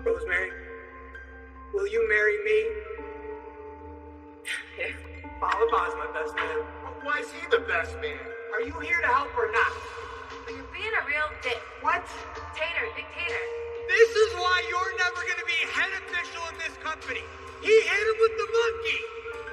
Rosemary, will you marry me? Father Bob's my best man. Why is he the best man? Are you here to help or not? You're being a real dick. What? Dictator. This is why you're never going to be head official in this company. He hit him with the monkey.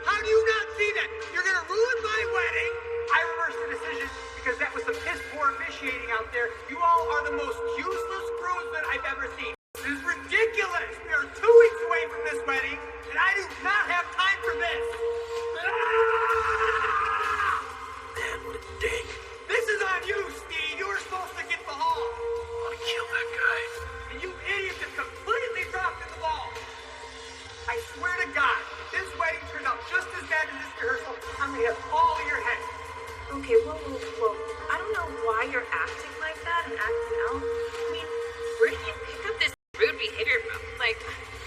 How do you not see that? You're going to ruin my wedding. I reversed the decision because that was some piss poor officiating out there. You all are the most useless groomsmen I've ever seen. This is ridiculous. We are 2 weeks away from this wedding, and I do not have time for this. Man, what a dick. This is on you, Steve. You were supposed to get the hall. I want to kill that guy. And you idiots have completely dropped in the ball. I swear to God, if this wedding turns out just as bad as this rehearsal, I'm going to have all of your heads. Okay, whoa. I don't know why you're acting like that and acting out. I mean, where did you pick up this rude behavior from? Like,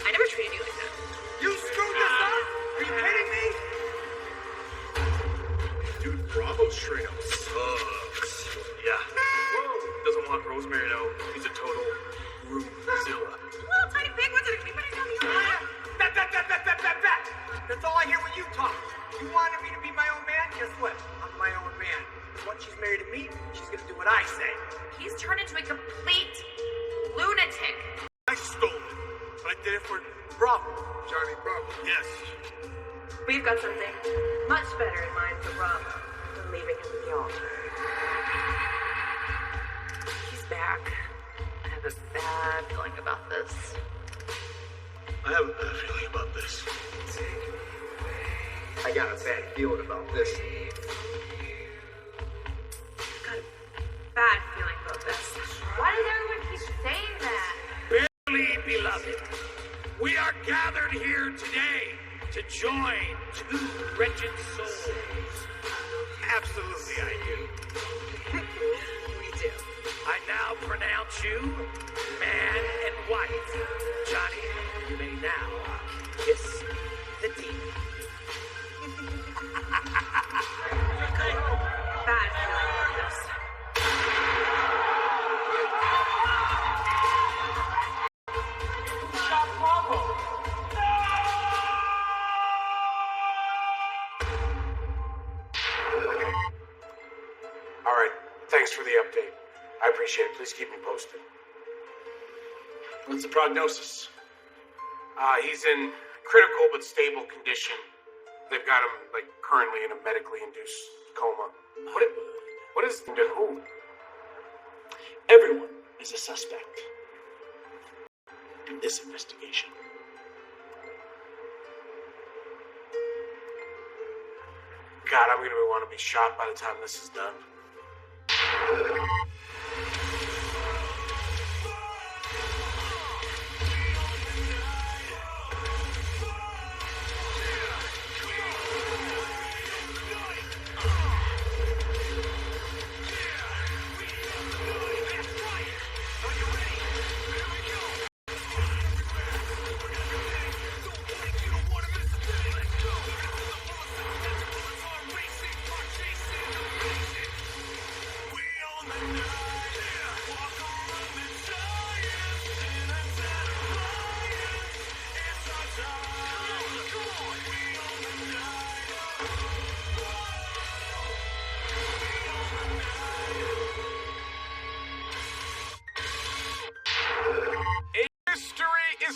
I never treated you like that. You screwed this up? Are you kidding me? Dude, Bravo straight up sucks. Yeah. Doesn't want Rosemary to know he's a total groomzilla. Little tiny pig, what's it? Anybody tell me Bet. That's all I hear when you talk. You wanted me to be my own man? Guess what? I'm my own man. Once she's married to me, she's going to do what I say. He's turned into a complete lunatic. I stole it, but I did it for Bravo. Johnny Bravo. Yes. We've got something much better in mind for Bravo than leaving him at the altar. He's back. I have a bad feeling about this. I have a bad feeling about this. I got a bad feeling about this. I've got a bad feeling about this. Why does everyone keep saying that? Dearly beloved, we are gathered here today to join 2 wretched souls. Absolutely, I do. We do. I now pronounce you man and wife. Johnny, you may now kiss the demon. Bad feeling about this. Who shot Bravo? Okay. All right. Thanks for the update. I appreciate it. Please keep me posted. What's the prognosis? He's in critical but stable condition. They've got him, currently in a medically induced coma. What is to who? Everyone is a suspect in this investigation. God, I'm gonna want to be shot by the time this is done.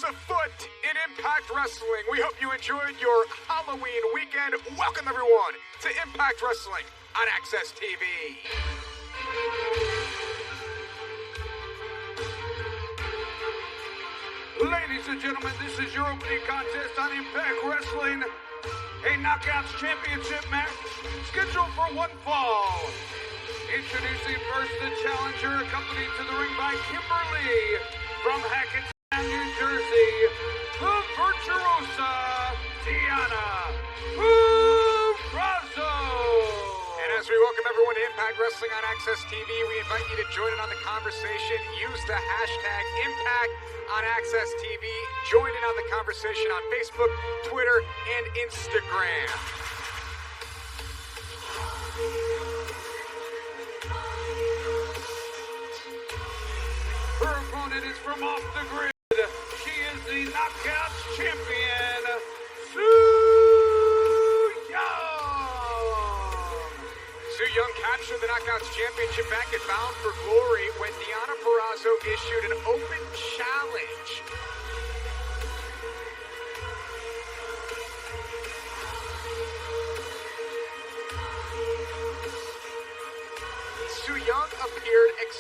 Afoot in Impact Wrestling. We hope you enjoyed your Halloween weekend. Welcome everyone to Impact Wrestling on Access TV. Ladies and gentlemen, this is your opening contest on Impact Wrestling. A Knockouts Championship match scheduled for 1 fall. Introducing first the challenger, accompanied to the ring by Kimberly from Hackettstown, New Jersey, the virtuosa Diana Purrazzo. And as we welcome everyone to Impact Wrestling on Access TV, we invite you to join in on the conversation. Use the hashtag Impact on Access TV. Join in on the conversation on Facebook, Twitter, and Instagram. Her opponent is from off the grid. She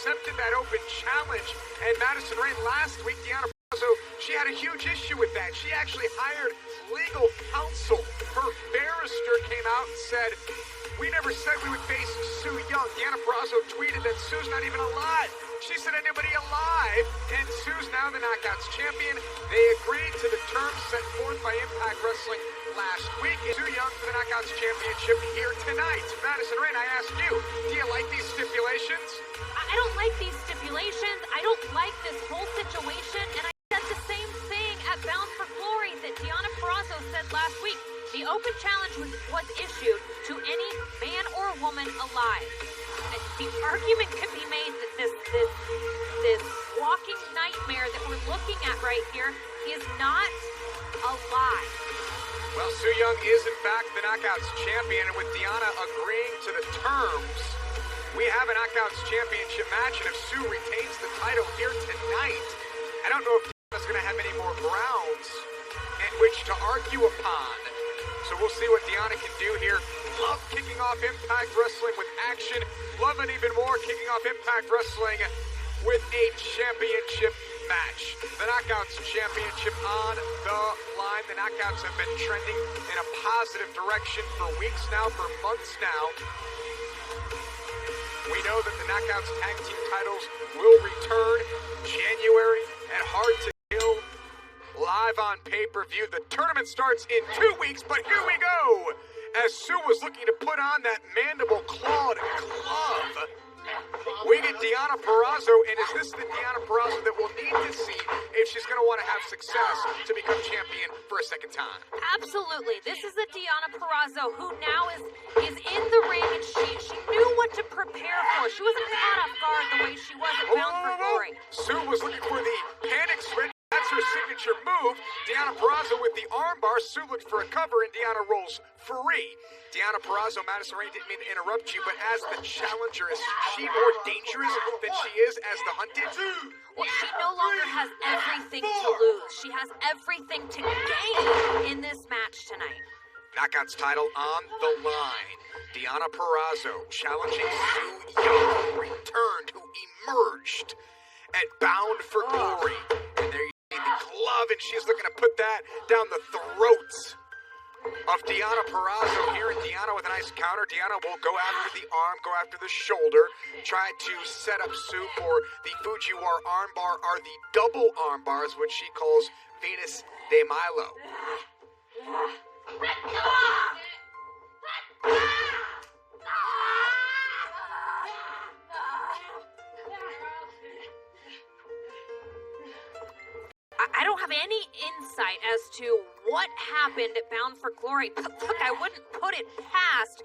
accepted that open challenge. And Madison Rayne last week, Deonna Purrazzo, she had a huge issue with that. She actually hired legal counsel. Her barrister came out and said, "We never said we would face Su Yung." Deonna Purrazzo tweeted that Su's not even alive. She said anybody alive, and Su's now the Knockouts champion. They agreed to the terms set forth by Impact Wrestling last week. Su Yung for the Knockouts championship here tonight. Madison Rayne, I ask you, do you like these stipulations? I don't like these stipulations. I don't like this whole situation, and I said the same thing at Bound for Glory that Deonna Purrazzo said last week. The open challenge was issued to any man or woman alive. The argument could be made that this walking nightmare that we're looking at right here is not alive. Well, Su Yung is in fact the Knockouts champion, and with Deonna agreeing to the terms, we have a Knockouts championship match, and if Su retains the title here tonight, I don't know if Deonna's going to have any more grounds in which to argue upon. So we'll see what Deonna can do here. Love kicking off Impact Wrestling with action. Love it even more kicking off Impact Wrestling with a championship match. The Knockouts championship on the line. The Knockouts have been trending in a positive direction for weeks now, for months now. We know that the Knockouts tag team titles will return January at Hard to Kill, live on pay-per-view. The tournament starts in 2 weeks, but here we go! As Su was looking to put on that mandible-clawed glove, we get Deonna Purrazzo, and is this the Deonna Purrazzo that we'll need to see if she's going to want to have success to become champion for a second time? Absolutely. This is the Deonna Purrazzo who now is in the ring, and she knew what to prepare for. She wasn't caught off guard the way she was at Bound for Glory. Su was looking for the panic switch. That's her signature move. Deonna Purrazzo with the armbar. Su looked for a cover, and Deonna rolls free. Deonna Purrazzo, Madison Rayne, didn't mean to interrupt you, but as the challenger, is she more dangerous than she is as the hunted? Well, she no longer has everything to lose. She has everything to gain in this match tonight. Knockouts title on the line. Deonna Purrazzo challenging Su Yung, returned, who emerged at Bound for Glory. And there you see the glove, and she's looking to put that down the throats of Deonna Purrazzo here, and Deonna with a nice counter. Deonna will go after the arm, go after the shoulder, try to set up Su for the Fujiwara armbar, or the double armbars, which she calls Venus de Milo. I don't have any insight as to what happened at Bound for Glory, but look, I wouldn't put it past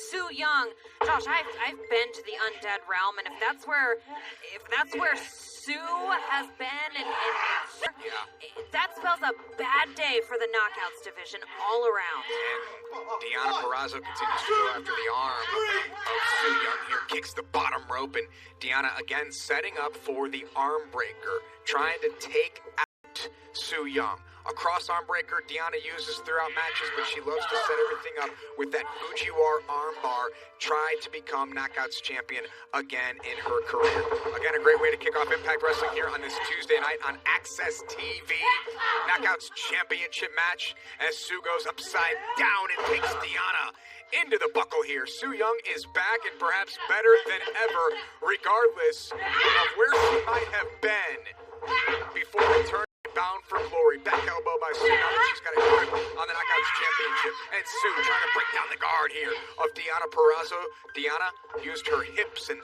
Su Yung. Josh, I've been to the Undead Realm, and if that's where Su has been, and that spells a bad day for the Knockouts division all around. And Deonna Purrazzo continues to go after the arm of Su Yung here, kicks the bottom rope, and Deonna again setting up for the arm breaker, trying to take out Su Yung. A cross arm breaker Deonna uses throughout matches, but she loves to set everything up with that Fujiwara armbar. Tried to become Knockouts champion again in her career. Again, a great way to kick off Impact Wrestling here on this Tuesday night on Access TV. Knockouts championship match as Su goes upside down and takes Deonna into the buckle here. Su Yung is back and perhaps better than ever, regardless of where she might have been before returning Bound for Glory. Back elbow by Su. Now that she's got a grip on the Knockouts championship. And Su trying to break down the guard here of Deonna Purrazzo. Deonna used her hips and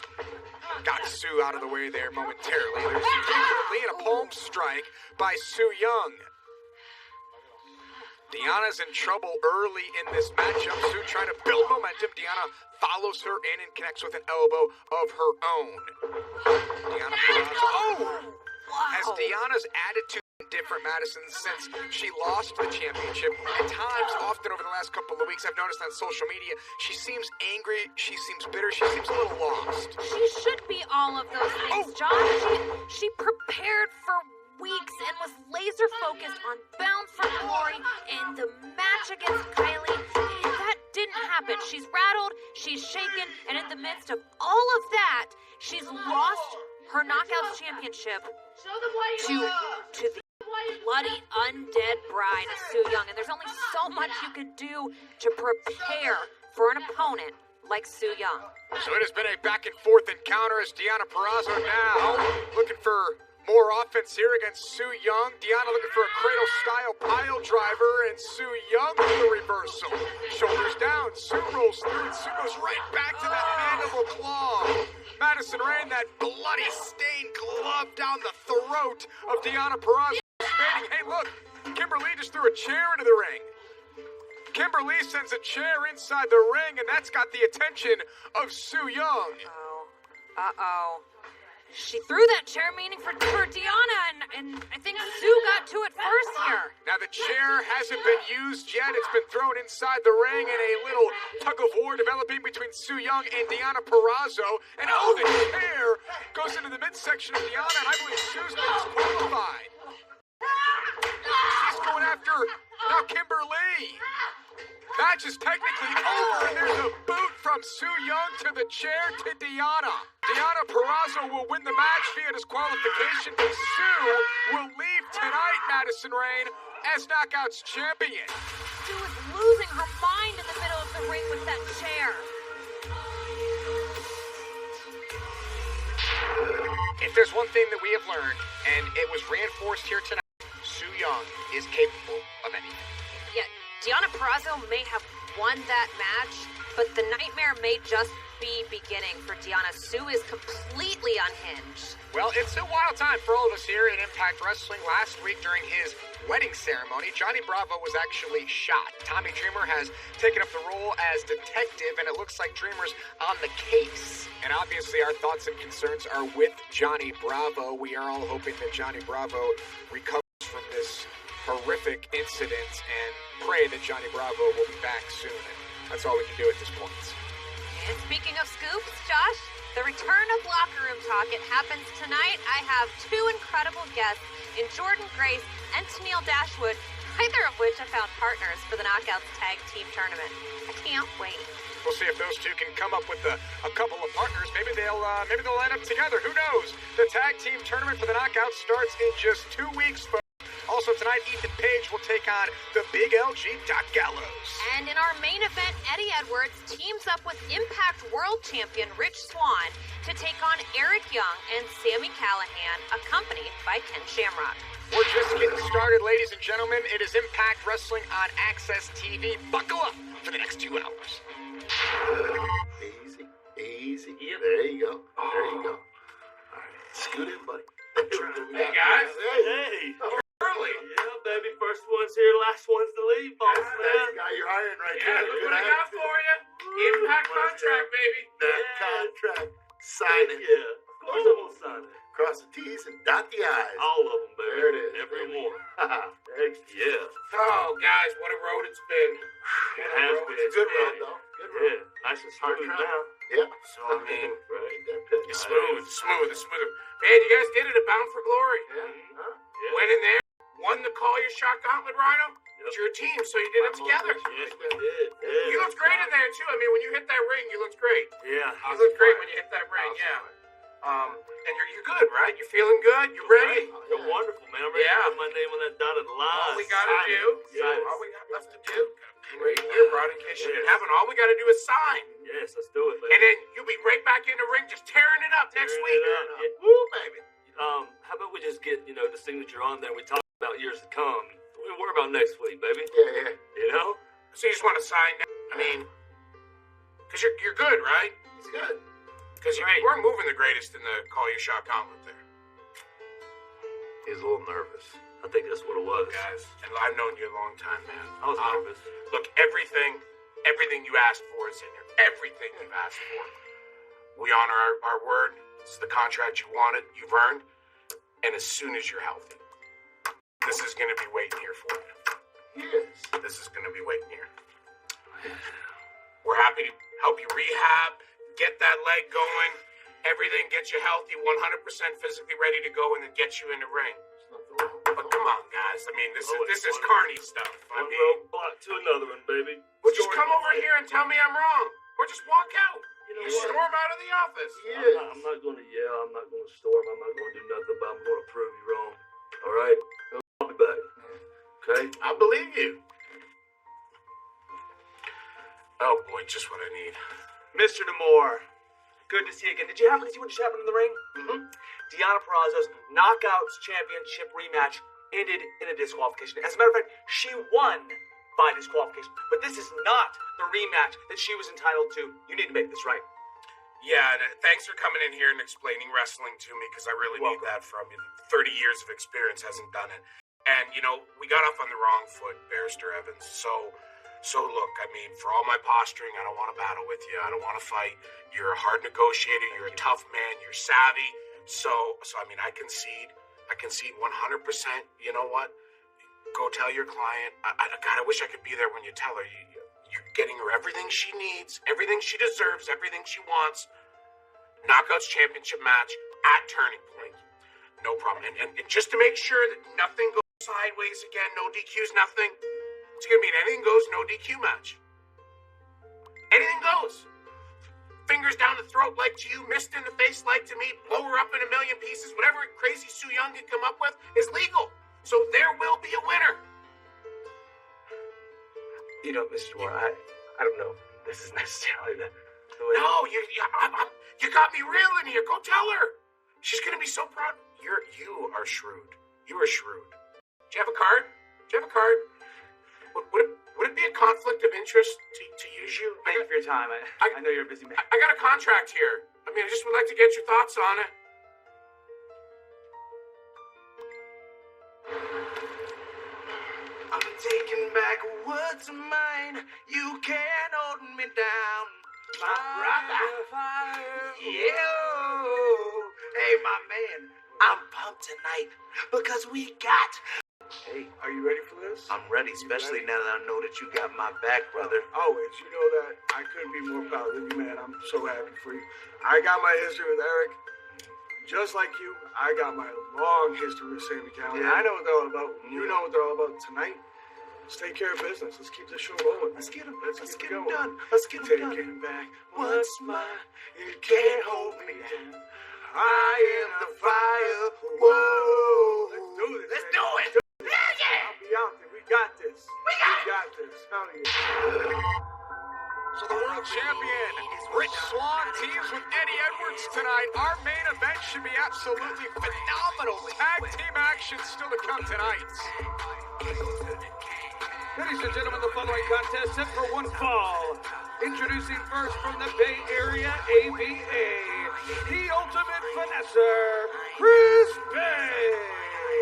got Su out of the way there momentarily. There's definitely a palm strike by Su Yung. Deonna's in trouble early in this matchup. Su trying to build momentum. Deonna follows her in and connects with an elbow of her own. Deonna Purrazzo. As Deonna's attitude different, Madison, since she lost the championship. At times, often over the last couple of weeks, I've noticed on social media, she seems angry, she seems bitter, she seems a little lost. She should be all of those things, John. She prepared for weeks and was laser focused on Bound for Glory and the match against Kylie. And that didn't happen. She's rattled, she's shaken, and in the midst of all of that, She's lost her Knockouts championship to the bloody undead bride of Su Yung, and there's only so much you could do to prepare for an opponent like Su Yung. So it has been a back and forth encounter as Deonna Purrazzo now looking for more offense here against Su Yung. Deonna looking for a cradle-style pile driver, and Su Yung with the reversal. Shoulders down, Su rolls through, and Su goes right back to that mandible claw. Madison Rayne, that bloody stained glove down the throat of Deonna Purrazzo. Hey, look, Kimberly just threw a chair into the ring. Kimberly sends a chair inside the ring, and that's got the attention of Su Yung. Uh-oh. She threw that chair meaning for Deonna, and I think Su got to it first here. Now the chair hasn't been used yet. It's been thrown inside the ring, and a little tug of war developing between Su Yung and Deonna Purrazzo. And oh, the chair goes into the midsection of Deonna, and I believe Su's been disqualified. She's going after now Kimberly. Match is technically over, and there's a boot from Su Yung to the chair to Deonna. Deonna Purrazzo will win the match via disqualification, but Su will leave tonight, Madison Rayne, as Knockouts champion. Su is losing her mind in the middle of the ring with that chair. If there's one thing that we have learned, and it was reinforced here tonight, Su Yung is capable of anything. Yeah, Deonna Purrazzo may have won that match, but the nightmare may just be beginning for Deonna. Su is completely unhinged. Well, it's a wild time for all of us here at Impact Wrestling. Last week during his wedding ceremony, Johnny Bravo was actually shot. Tommy Dreamer has taken up the role as detective, and it looks like Dreamer's on the case. And obviously our thoughts and concerns are with Johnny Bravo. We are all hoping that Johnny Bravo recovers from this horrific incident and pray that Johnny Bravo will be back soon. And that's all we can do at this point. And speaking of scoops, Josh, the return of Locker Room Talk, it happens tonight. I have two incredible guests in Jordan Grace and Tennille Dashwood, neither of which have found partners for the Knockouts Tag Team Tournament. I can't wait. We'll see if those two can come up with a couple of partners. Maybe they'll line up together. Who knows? The Tag Team Tournament for the Knockouts starts in just 2 weeks, folks. Also tonight, Ethan Page will take on the Big LG Doc Gallows. And in our main event, Eddie Edwards teams up with Impact World Champion Rich Swann to take on Eric Young and Sami Callihan, accompanied by Ken Shamrock. We're just getting started, ladies and gentlemen. It is Impact Wrestling on Access TV. Buckle up for the next 2 hours. Easy, easy. Yep. There you go. There you go. All right, scoot in, buddy. Hey, guys. Hey. Early. Yeah, baby. First one's here, last one's to leave, boss That's man. the guy you're hiring right Yeah, there. look what I got for you. Impact contract, baby. That contract. Sign it. Yeah, of course I'm gonna sign it. Cross the T's and dot the I's. All of them, baby. There it is. Every baby. one. Thanks. Yeah. Oh, guys, what a road it's been. It has been. It's a good run, though. Good run. Yeah, nice and smooth now. Yeah. So, I mean, Right. it's smooth. Man, you guys did it at Bound for Glory. Yeah. Huh? Yeah. Went in there, won the Call Your Shot Gauntlet, Rhino. It's your team, so you did it together. Yes, we did. Yeah. You looked great in there, too. I mean, when you hit that ring, you looked great. Yeah. You looked great when you hit that ring, yeah. And you're good, right? You're feeling good? You ready? You're wonderful, man. I'm ready to put my name on that dotted line. All we gotta do, Yes. all we got left to do, right here, bro, in case you didn't have it. All we gotta do is sign. Yes, let's do it, baby. And then you'll be right back in the ring just tearing it up next Tearing week. it up, yeah. Woo, baby. How about we just get, the signature on there? We talk about years to come. We don't worry about next week, baby. Yeah. You know? So you just want to sign now? I mean, because you're good, right? It's good. Because Right. we're moving the greatest in the Call Your Shot Gauntlet there. He's a little nervous. I think that's what it was. Guys, and I've known you a long time, man. I was nervous. Look, everything you asked for is in here. Everything you've asked for. We honor our word. This is the contract you wanted, you've earned. And as soon as you're healthy, this is going to be waiting here for you. Yes. This is going to be waiting here. We're happy to help you rehab, get that leg going, everything, get you healthy, 100% physically ready to go, and then get you in the ring. But come on, guys. I mean, this is carny stuff. I One mean, roadblock to another one, baby. well, just come over here and tell me I'm wrong. Or just walk out. You storm out of the office. Yeah. I'm not going to yell. I'm not going to storm. I'm not going to do nothing, but I'm going to prove you wrong. All right? I'll be back. Okay? I believe you. Oh boy, just what I need. Mr. D'Amore, good to see you again. Did you happen to see what just happened in the ring? Mm-hmm. Deonna Purrazzo's Knockouts Championship rematch ended in a disqualification. As a matter of fact, she won by disqualification. But this is not the rematch that she was entitled to. You need to make this right. Yeah, and thanks for coming in here and explaining wrestling to me, because I really need that from you. 30 years of experience hasn't done it. And, you know, we got off on the wrong foot, Barrister Evans. So look, I mean, for all my posturing, I don't want to battle with you. I don't want to fight. You're a hard negotiator. You're a tough man. You're savvy. So I mean, I concede 100%. You know what? Go tell your client. God, I wish I could be there when you tell her. You're getting her everything she needs, everything she deserves, everything she wants. Knockouts championship match at Turning Point. No problem. And just to make sure that nothing goes sideways again, no DQs, nothing. It's going to be an anything goes, no DQ match. Anything goes. Fingers down the throat like to you, mist in the face like to me, blow her up in a million pieces, whatever crazy Su Yung can come up with is legal. So there will be a winner. You know, Mr. D'Amore, I don't know if this is necessarily the way. No, you got me real in here. Go tell her. She's going to be so proud. You are shrewd. You are shrewd. Do you have a card? Would it be a conflict of interest to use you? Thank you for your time. I know you're a busy man. I got a contract here. I mean, I just would like to get your thoughts on it. I'm taking back what's mine. You can't hold me down. My brother. Hey, my man. I'm pumped tonight because we got... Hey, are you ready for this? I'm ready, especially now that I know that you got my back, brother. Always. You know that I couldn't be more proud of you, man. I'm so happy for you. I got my history with Eric. Just like you, I got my long history with Sammy Callan. Yeah. I know what they're all about. You know what they're all about. Tonight, let's take care of business. Let's keep this show rolling. Let's get him going. done. Let's get him done. Taking back What's mine? You can't hold me down. I am the fire. Whoa. Let's do this. Let's man. do it. I'll be out there. We got this. We got this. Hell yeah. So the world champion, Rich Swann, teams with Eddie Edwards tonight. Our main event should be absolutely phenomenal. Tag team action still to come tonight. Ladies and gentlemen, the following contest set for one fall. Introducing first from the Bay Area, ABA, the ultimate finesser, Chris Bay.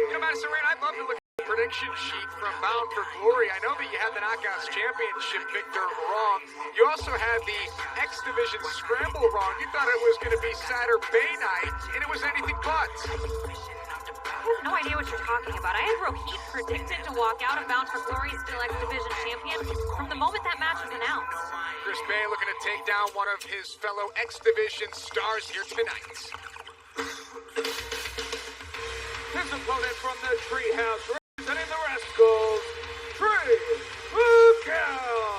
You know, Madison Rain, I'd love to look at the prediction sheet from Bound for Glory. I know that you had the Knockouts Championship Victor wrong. You also had the X Division Scramble wrong. You thought it was going to be Saturday night, and it was anything but. I have no idea what you're talking about. I had Rohit predicted to walk out of Bound for Glory as still X Division champion from the moment that match was announced. Chris Bay looking to take down one of his fellow X Division stars here tonight. His opponent from the Treehouse, representing the Rascals, Trey Miguel.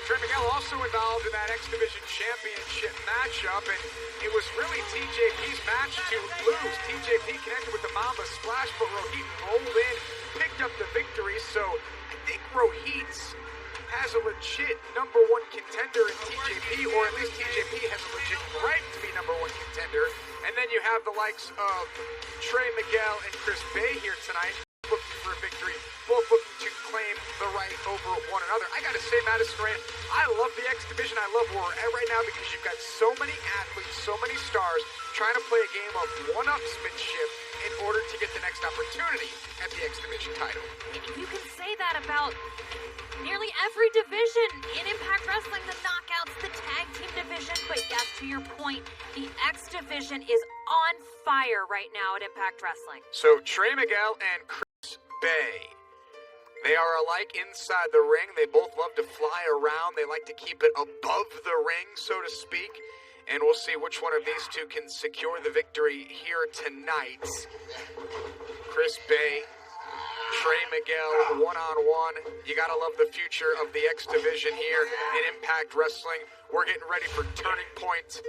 Trey Miguel also involved in that X Division Championship matchup, and it was really TJP's match to lose. TJP connected with the Mamba Splash, but Rohit rolled in, picked up the victory, so I think Rohit has a legit number one contender in TJP, or at least TJP has a legit right to be number one contender. And then you have the likes of Trey Miguel and Chris Bay here tonight, looking for a victory, both looking to claim the right over one another. I gotta say, Madison Rain, I love the X Division. I love where we're at right now because you've got so many athletes, so many stars trying to play a game of one-upsmanship in order to get the next opportunity at the X Division title. You can say that about nearly every division in Impact Wrestling, the Knockouts, the Tag Team division, but yes, to your point, the X Division is on fire right now at Impact Wrestling. So Trey Miguel and Chris Bay, they are alike inside the ring. They both love to fly around. They like to keep it above the ring, so to speak. And we'll see which one of these two can secure the victory here tonight. Chris Bay Trey Miguel one-on-one. You gotta love the future of the X Division here in Impact Wrestling. We're getting ready for Turning Point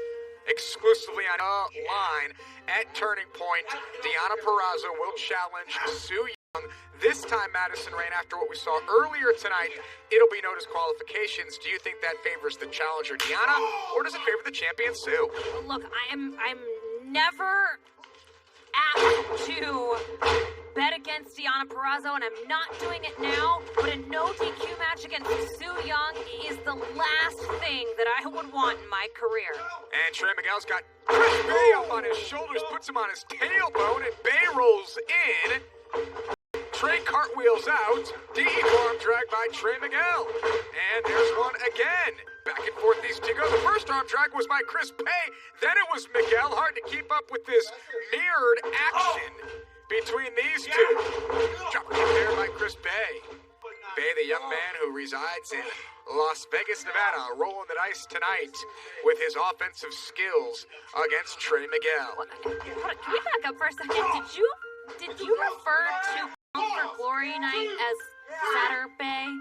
exclusively on line at Turning Point. Deonna Purrazzo will challenge Sue Young. This time, Madison Rain, after what we saw earlier tonight, it'll be known as qualifications. Do you think that favors the challenger Deonna, or does it favor the champion Sue? Look, I'm never asked to bet against Deonna Purrazzo, and I'm not doing it now, but a no DQ match against Sue Young is the last thing that I would want in my career. And Trey Miguel's got Chris Bay up on his shoulders, puts him on his tailbone, and Bay rolls in. Trey cartwheels out. Deep arm drag by Trey Miguel. And there's one again. Back and forth these two go. The first arm drag was by Chris Bay. Then it was Miguel. Hard to keep up with this mirrored action between these two. Drop kick there by Chris Bay. Bay, the young man who resides in Las Vegas, Nevada, rolling the dice tonight with his offensive skills against Trey Miguel. Hold on, can we back up for a second? Did you refer to for Glory Night as Saturday?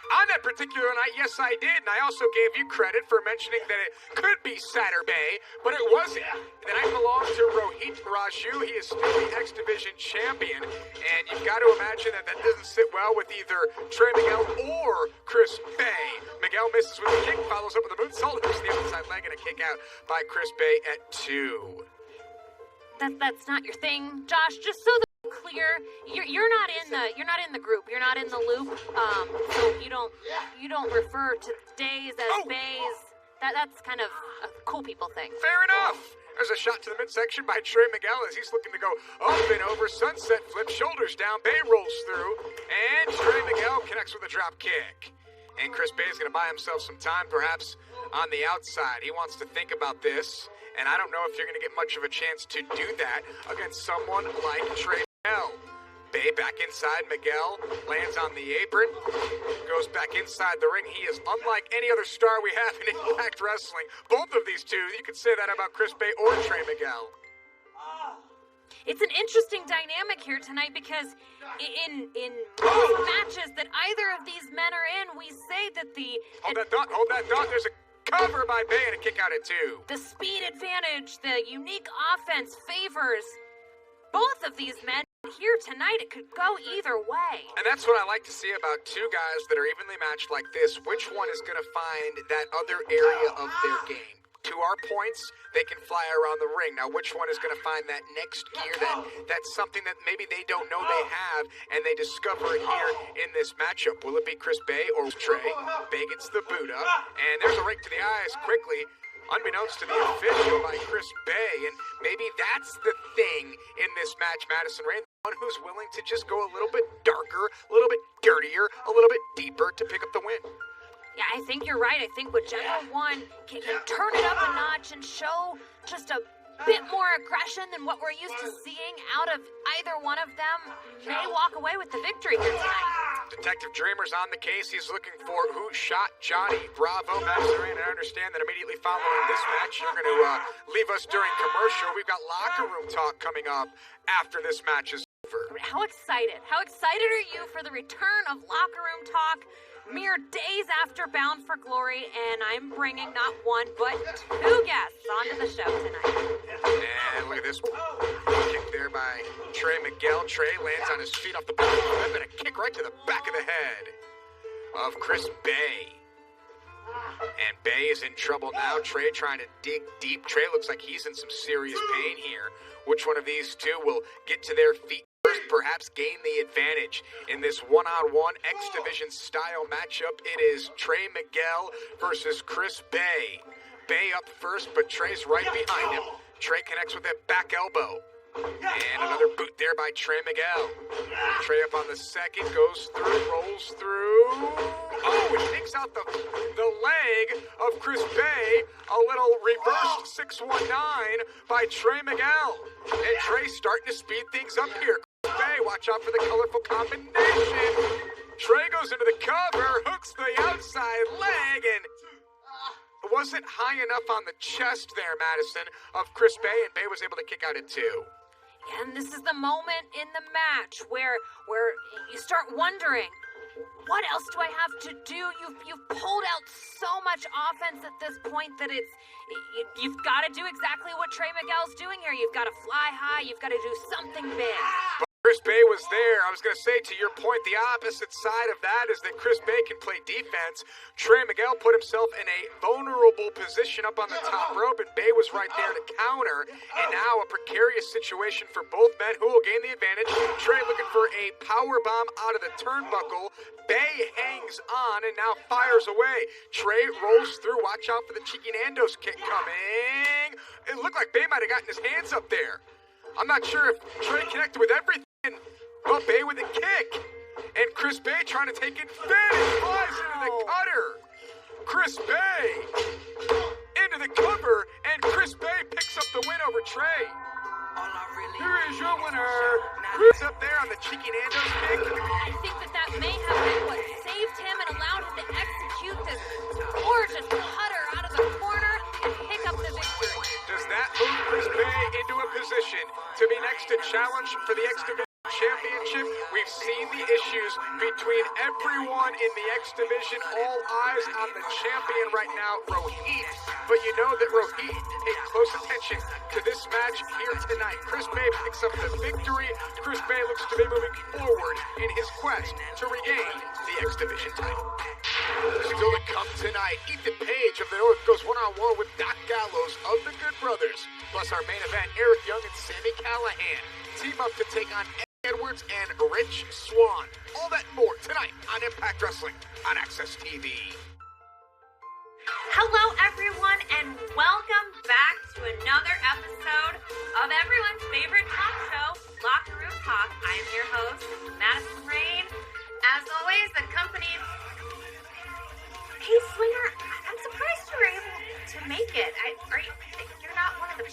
On that particular night, yes, I did, and I also gave you credit for mentioning that it could be Saturday, but it wasn't. The night belongs to Rohit Raju. He is still the X Division champion, and you've got to imagine that doesn't sit well with either Trey Miguel or Chris Bay. Miguel misses with a kick, follows up with a moonsault, hooks the outside leg, and a kick out by Chris Bay at 2. That's not your thing, Josh. Just so that we're clear, you're not in the group. You're not in the loop. So you don't refer to days as bays. That's kind of a cool people thing. Fair enough. There's a shot to the midsection by Trey Miguel as he's looking to go up and over. Sunset flip, shoulders down. Bay rolls through, and Trey Miguel connects with a drop kick. And Chris Bay is going to buy himself some time, perhaps on the outside. He wants to think about this. And I don't know if you're going to get much of a chance to do that against someone like Trey Miguel. Bay back inside. Miguel lands on the apron. Goes back inside the ring. He is unlike any other star we have in Impact Wrestling. Both of these two, you could say that about Chris Bay or Trey Miguel. It's an interesting dynamic here tonight because in most matches that either of these men are in, we say that the... Hold that thought. There's a cover by Bay and a kick out at 2. The speed advantage, the unique offense favors both of these men. Here tonight, it could go either way. And that's what I like to see about two guys that are evenly matched like this. Which one is going to find that other area of their game? To our points, they can fly around the ring. Now, which one is going to find that next gear that's something that maybe they don't know they have, and they discover it here in this matchup? Will it be Chris Bay or Trey? Bay gets the boot up, and there's a rake to the eyes quickly, unbeknownst to the official by Chris Bay, and maybe that's the thing in this match, Madison Rain, the one who's willing to just go a little bit darker, a little bit dirtier, a little bit deeper to pick up the win. Yeah, I think you're right. I think whichever one can turn it up a notch and show just a bit more aggression than what we're used to seeing out of either one of them may walk away with the victory here tonight. Detective Dreamer's on the case. He's looking for who shot Johnny Bravo. Madison Rain, I understand that immediately following this match, you're going to leave us during commercial. We've got locker room talk coming up after this match is over. How excited? How excited are you for the return of locker room talk? Mere days after Bound for Glory, and I'm bringing not one, but 2 guests onto the show tonight. And look at this kick there by Trey Miguel. Trey lands on his feet off the bottom of the whip, and a kick right to the back of the head of Chris Bay. And Bay is in trouble now. Trey trying to dig deep. Trey looks like he's in some serious pain here. Which one of these two will get to their feet first, perhaps gain the advantage in this one-on-one X Division style matchup? It is Trey Miguel versus Chris Bay. Bay up first, but Trey's right behind him. Trey connects with a back elbow. And another boot there by Trey Miguel. Trey up on the second, goes through, rolls through. Oh, it takes out the leg of Chris Bay. A little reversed 619 by Trey Miguel. And Trey starting to speed things up here. Chris Bay, watch out for the colorful combination. Trey goes into the cover, hooks the outside leg, and wasn't high enough on the chest there, Madison, of Chris Bay, and Bay was able to kick out at 2. And this is the moment in the match where you start wondering, what else do I have to do? You've pulled out so much offense at this point that you've got to do exactly what Trey Miguel's doing here. You've got to fly high. You've got to do something big. Chris Bay was there. I was going to say, to your point, the opposite side of that is that Chris Bay can play defense. Trey Miguel put himself in a vulnerable position up on the top rope, and Bay was right there to counter. And now a precarious situation for both men, who will gain the advantage. Trey looking for a power bomb out of the turnbuckle. Bay hangs on and now fires away. Trey rolls through. Watch out for the cheeky Nando's kick coming. It looked like Bay might have gotten his hands up there. I'm not sure if Trey connected with everything. Well, Bay with a kick. And Chris Bay trying to take advantage. Flies into the cutter. Chris Bay into the cover. And Chris Bay picks up the win over Trey. Here is your winner. Chris up there on the cheeky Nando's kick. I think that may have been what saved him and allowed him to execute this gorgeous cutter out of the corner and pick up the victory. Does that move Chris Bay into a position to be next to challenge for the X Division Championship? We've seen the issues between everyone in the X Division. All eyes on the champion right now, Rohit. But you know that Rohit paid close attention to this match here tonight. Chris Bay picks up the victory. Chris Bay looks to be moving forward in his quest to regain the X Division title. Still to come tonight, Ethan Page of the North goes one-on-one with Doc Gallows of the Good Brothers. Plus our main event, Eric Young and Sami Callihan team up to take on Edwards and Rich Swann. All that and more tonight on Impact Wrestling on Access TV. Hello, everyone, and welcome back to another episode of everyone's favorite talk show, Locker Room Talk. I am your host, Madison Rain. As always, accompanied... Hey, Swinger, I'm surprised you were able to make it. You're not one of the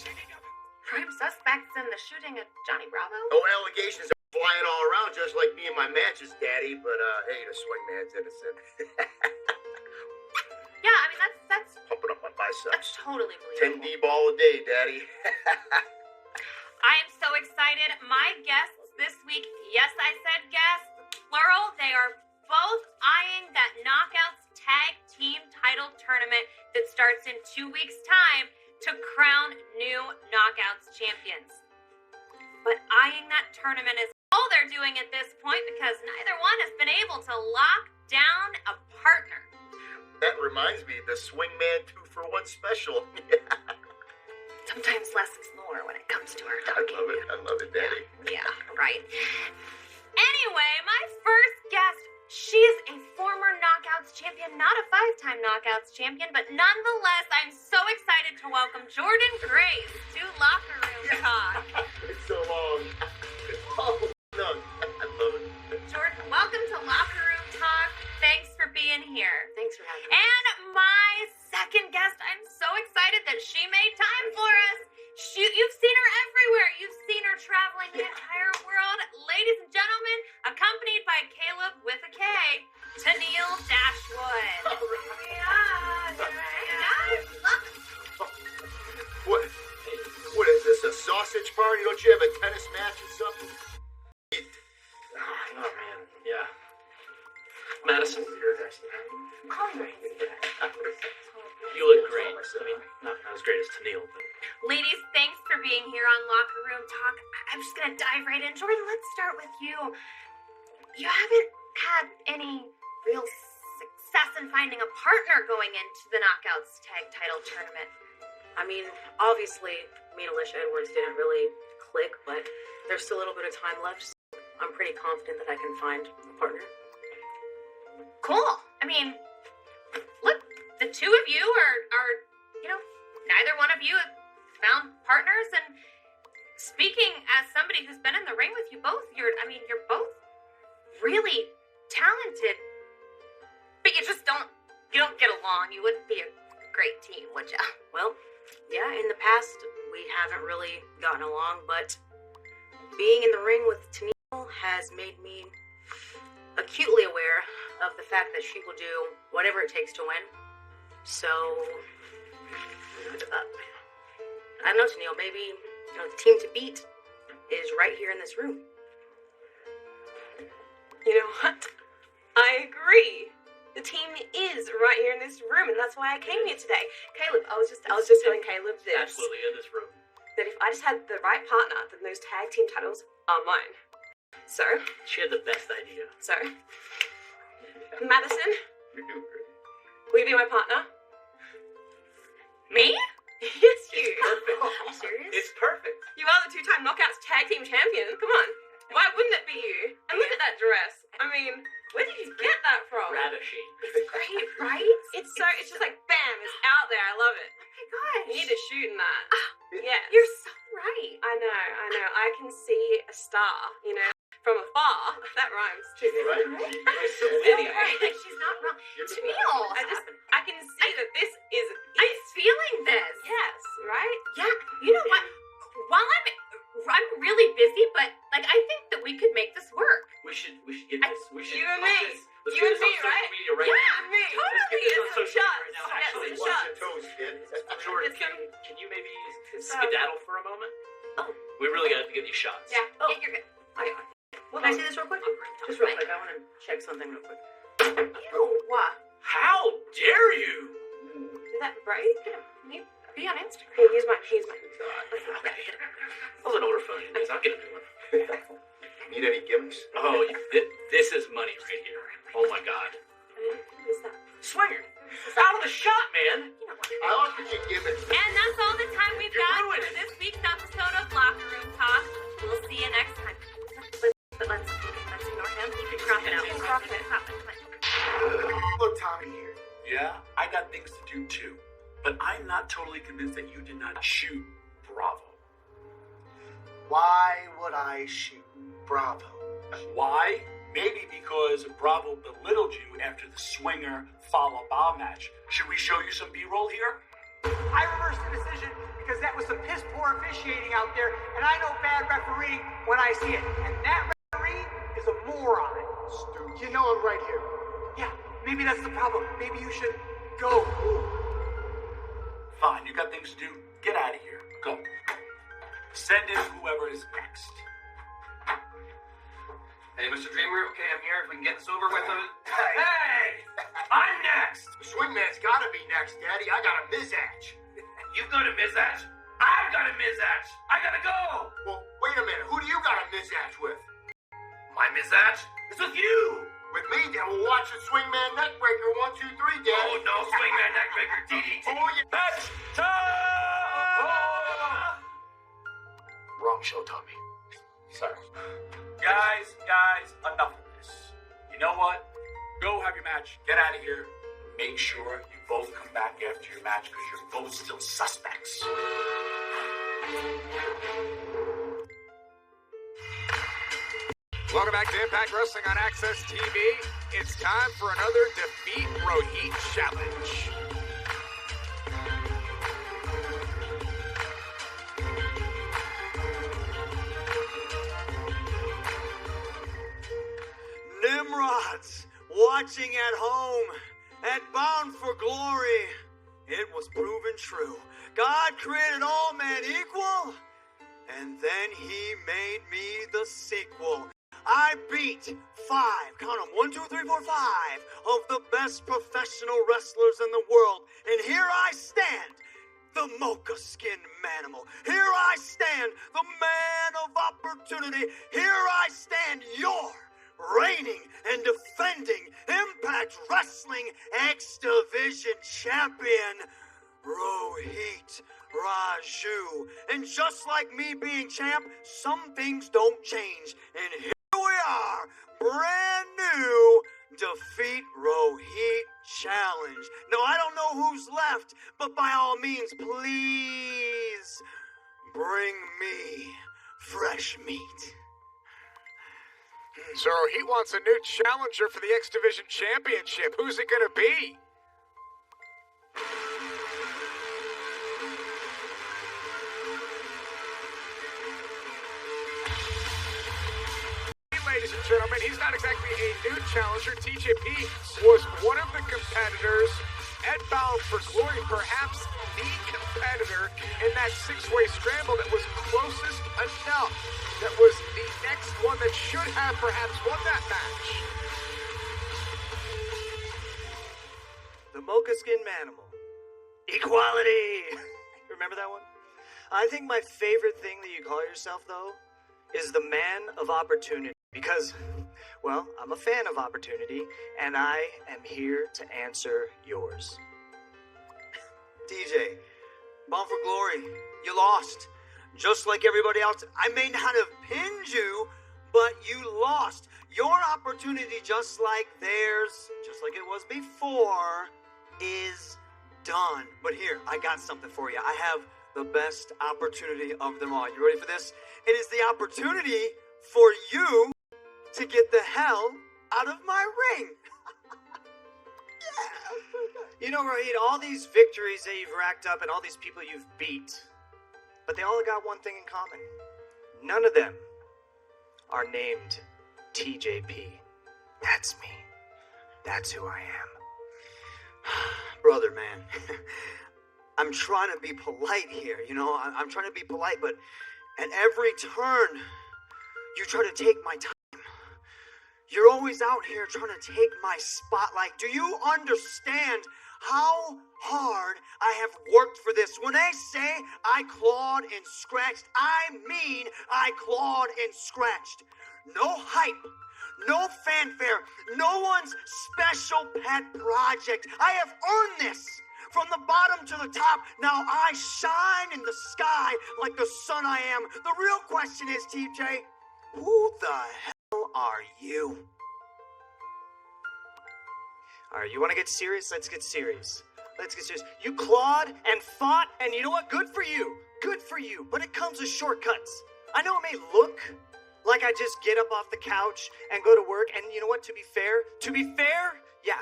prime suspects in the shooting of Johnny Bravo? Oh, allegations are flying all around, just like me and my matches, Daddy. But hey, the swing man's innocent. Yeah, I mean that's pumping up my biceps. That's totally believable. 10 D-ball a day, Daddy. I am so excited. My guests this week, yes, I said guests, plural. They are both eyeing that Knockouts Tag Team Title Tournament that starts in 2 weeks' time to crown new Knockouts champions. But eyeing that tournament is all they're doing at this point because neither one has been able to lock down a partner. That reminds me, the Swingman 2-for-1 special. Sometimes less is more when it comes to our talking. I love it, Daddy. Yeah, right. Anyway, my first guest, she is a former Knockouts champion, not a 5-time Knockouts champion, but nonetheless, I'm so excited to welcome Jordan Grace to Locker Room Talk. It's so long. Oh, no, I love it. Jordan, welcome to Locker Room Talk. Thanks for being here. Thanks for having me. And my second guest, I'm so excited that she made time for us. You've seen her everywhere. You've seen her traveling the entire world. Ladies and gentlemen, accompanied by Caleb with a K, Tennille Dashwood. What is this, a sausage party? Don't you have a tennis match or something? Oh, man, yeah. Madison, you look great. I mean, not as great as Tennille, but... Ladies, thanks for being here on Locker Room Talk. I'm just going to dive right in. Jordan, let's start with you. You haven't had any real success in finding a partner going into the Knockouts Tag Title Tournament. I mean, obviously, me and Alicia Edwards didn't really click, but there's still a little bit of time left, so I'm pretty confident that I can find a partner. Cool. I mean, look, the two of you are neither one of you have found partners, and speaking as somebody who's been in the ring with you both, you're both really talented, but you don't get along. You wouldn't be a great team, would ya? Well, yeah, in the past, we haven't really gotten along, but being in the ring with Tennille has made me acutely aware of the fact that she will do whatever it takes to win. So, I don't know, Tennille, maybe, the team to beat, is right here in this room. You know what? I agree. The team is right here in this room, and that's why I came here today. Caleb, I was just telling Caleb this. Absolutely in this room. That if I just had the right partner, then those tag team titles are mine. So. She had the best idea. So. Madison, You're doing great. will you be my partner? Me? Yes, you. It's perfect. Are you serious? It's perfect. You are the two-time Knockouts tag team champion. Come on. Why wouldn't it be you? And look at that dress. I mean, where did you get that from? Ravishing. It's great, right? It's just like, bam, it's out there. I love it. Oh my gosh. You need to shoot in that. Yeah. You're so right. I know. I can see a star, you know, from afar. That rhymes too. Right? She's so You're witty. right. Like, she's not wrong. Tamil. I can see that this is I'm it. feeling this. Yes, right? Yeah. You know what? While I'm really busy, but like I think that we could make this work. We should get this. We should You and post me. this. Let's You get and this me, on social right? media right Yeah, now. me. Let's get Totally. this on It's some social media shots. right now. Yeah, Actually, some Watch shots. your toes, kid. Jordan, It's some- can you maybe skedaddle for a moment? Oh. We really got to get these shots. Yeah. Oh, yeah, you're good. Can I see this real quick? Just real quick. I want to check something real quick. Ew. What? How dare you? Did that break? Can you be on Instagram? Here, here's mine. I'll let order phone you this. I'll get a new one. Need any gimmicks? Oh, this is money right here. Oh my God. What is that? Swinger, out of the shot, man. I offered you gimmicks. And that's all the time we've You're got ruined. for this week's episode of Locker Room Talk. We'll see you next time. But let's ignore him. You can crop it out. Crop it. Crop it. Look, Tommy here. Yeah, I got things to do too. But I'm not totally convinced that you did not shoot Bravo. Why would I shoot Bravo? Why? Maybe because Bravo belittled you after the Swinger follow-by match. Should we show you some B-roll here? I reversed the decision because that was some piss poor officiating out there, and I know bad refereeing when I see it. And that referee is a moron. Stu, you know I'm right here. Yeah, maybe that's the problem. Maybe you should go. Fine, you got things to do. Get out of here. Go. Send in whoever is next. Hey, Mr. Dreamer, okay, I'm here. If we can get this over with. Hey! I'm next! The swingman's gotta be next, Daddy. I got a mismatch. You've got a mismatch. I've got a mismatch. I gotta go. Well, wait a minute. Who do you got a mismatch with? My mismatch is with you. With me? Then we'll watch the swingman neckbreaker 1, 2, 3, Daddy. Oh, no, swingman neckbreaker, DDT. Oh, yeah. Match time! Wrong show, Tommy. Sorry. Guys, enough of this. You know what? Go have your match. Get out of here. Make sure you both come back after your match because you're both still suspects. Welcome back to Impact Wrestling on Access TV. It's time for another Defeat Rohit Challenge. Nimrods watching at home and bound for glory. It was proven true. God created all men equal, and then he made me the sequel. I beat 5, count them, 1, 2, 3, 4, 5 of the best professional wrestlers in the world. And here I stand, the mocha skinned manimal. Here I stand, the man of opportunity. Here I stand, your reigning and defending Impact Wrestling X Division champion, Rohit Raju. And just like me being champ, some things don't change. And here we are, brand new Defeat Rohit Challenge. Now, I don't know who's left, but by all means, please bring me fresh meat. So Rohit wants a new challenger for the X Division Championship. Who's it gonna be? Ladies and gentlemen, he's not exactly a new challenger. TJP was one of the competitors at Bound for Glory, perhaps the competitor in that six-way scramble that was closest enough. That was the next one that should have perhaps won that match. The Mocha Skin Manimal. Equality! Remember that one? I think my favorite thing that you call yourself, though, is the man of opportunity. Because, well, I'm a fan of opportunity, and I am here to answer yours. DJ, Bound for Glory, you lost. Just like everybody else. I may not have pinned you, but you lost. Your opportunity, just like theirs, just like it was before, is done. But here, I got something for you. I have the best opportunity of them all. You ready for this? It is the opportunity for you to get the hell out of my ring. Yeah. You know, Rohit, all these victories that you've racked up and all these people you've beat, but they all got one thing in common. None of them are named TJP. That's me. That's who I am. Brother, man, I'm trying to be polite here, you know? I'm trying to be polite, but at every turn, you try to take my time. You're always out here trying to take my spotlight. Do you understand how hard I have worked for this? When I say I clawed and scratched, I mean I clawed and scratched. No hype. No fanfare, no one's special pet project. I have earned this from the bottom to the top. Now I shine in the sky like the sun I am. The real question is, TJ, who the hell are you? All right, you want to get serious? Let's get serious. Let's get serious. You clawed and fought, and you know what? Good for you. Good for you. But it comes with shortcuts. I know it may look like I just get up off the couch and go to work, and you know what, to be fair, yeah,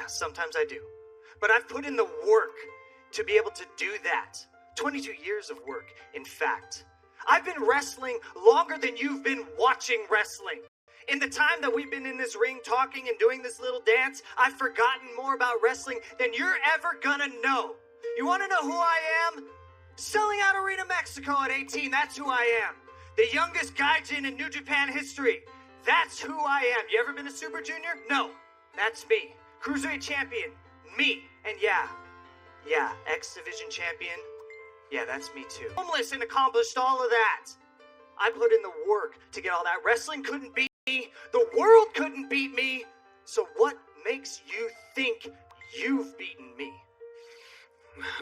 sometimes I do. But I've put in the work to be able to do that. 22 years of work, in fact. I've been wrestling longer than you've been watching wrestling. In the time that we've been in this ring talking and doing this little dance, I've forgotten more about wrestling than you're ever gonna know. You wanna know who I am? Selling out Arena Mexico at 18, that's who I am. The youngest gaijin in New Japan history. That's who I am. You ever been a Super Junior? No. That's me. Cruiserweight champion. Me. And yeah, X Division champion. Yeah, that's me too. Homeless and accomplished all of that. I put in the work to get all that. Wrestling couldn't beat me. The world couldn't beat me. So what makes you think you've beaten me?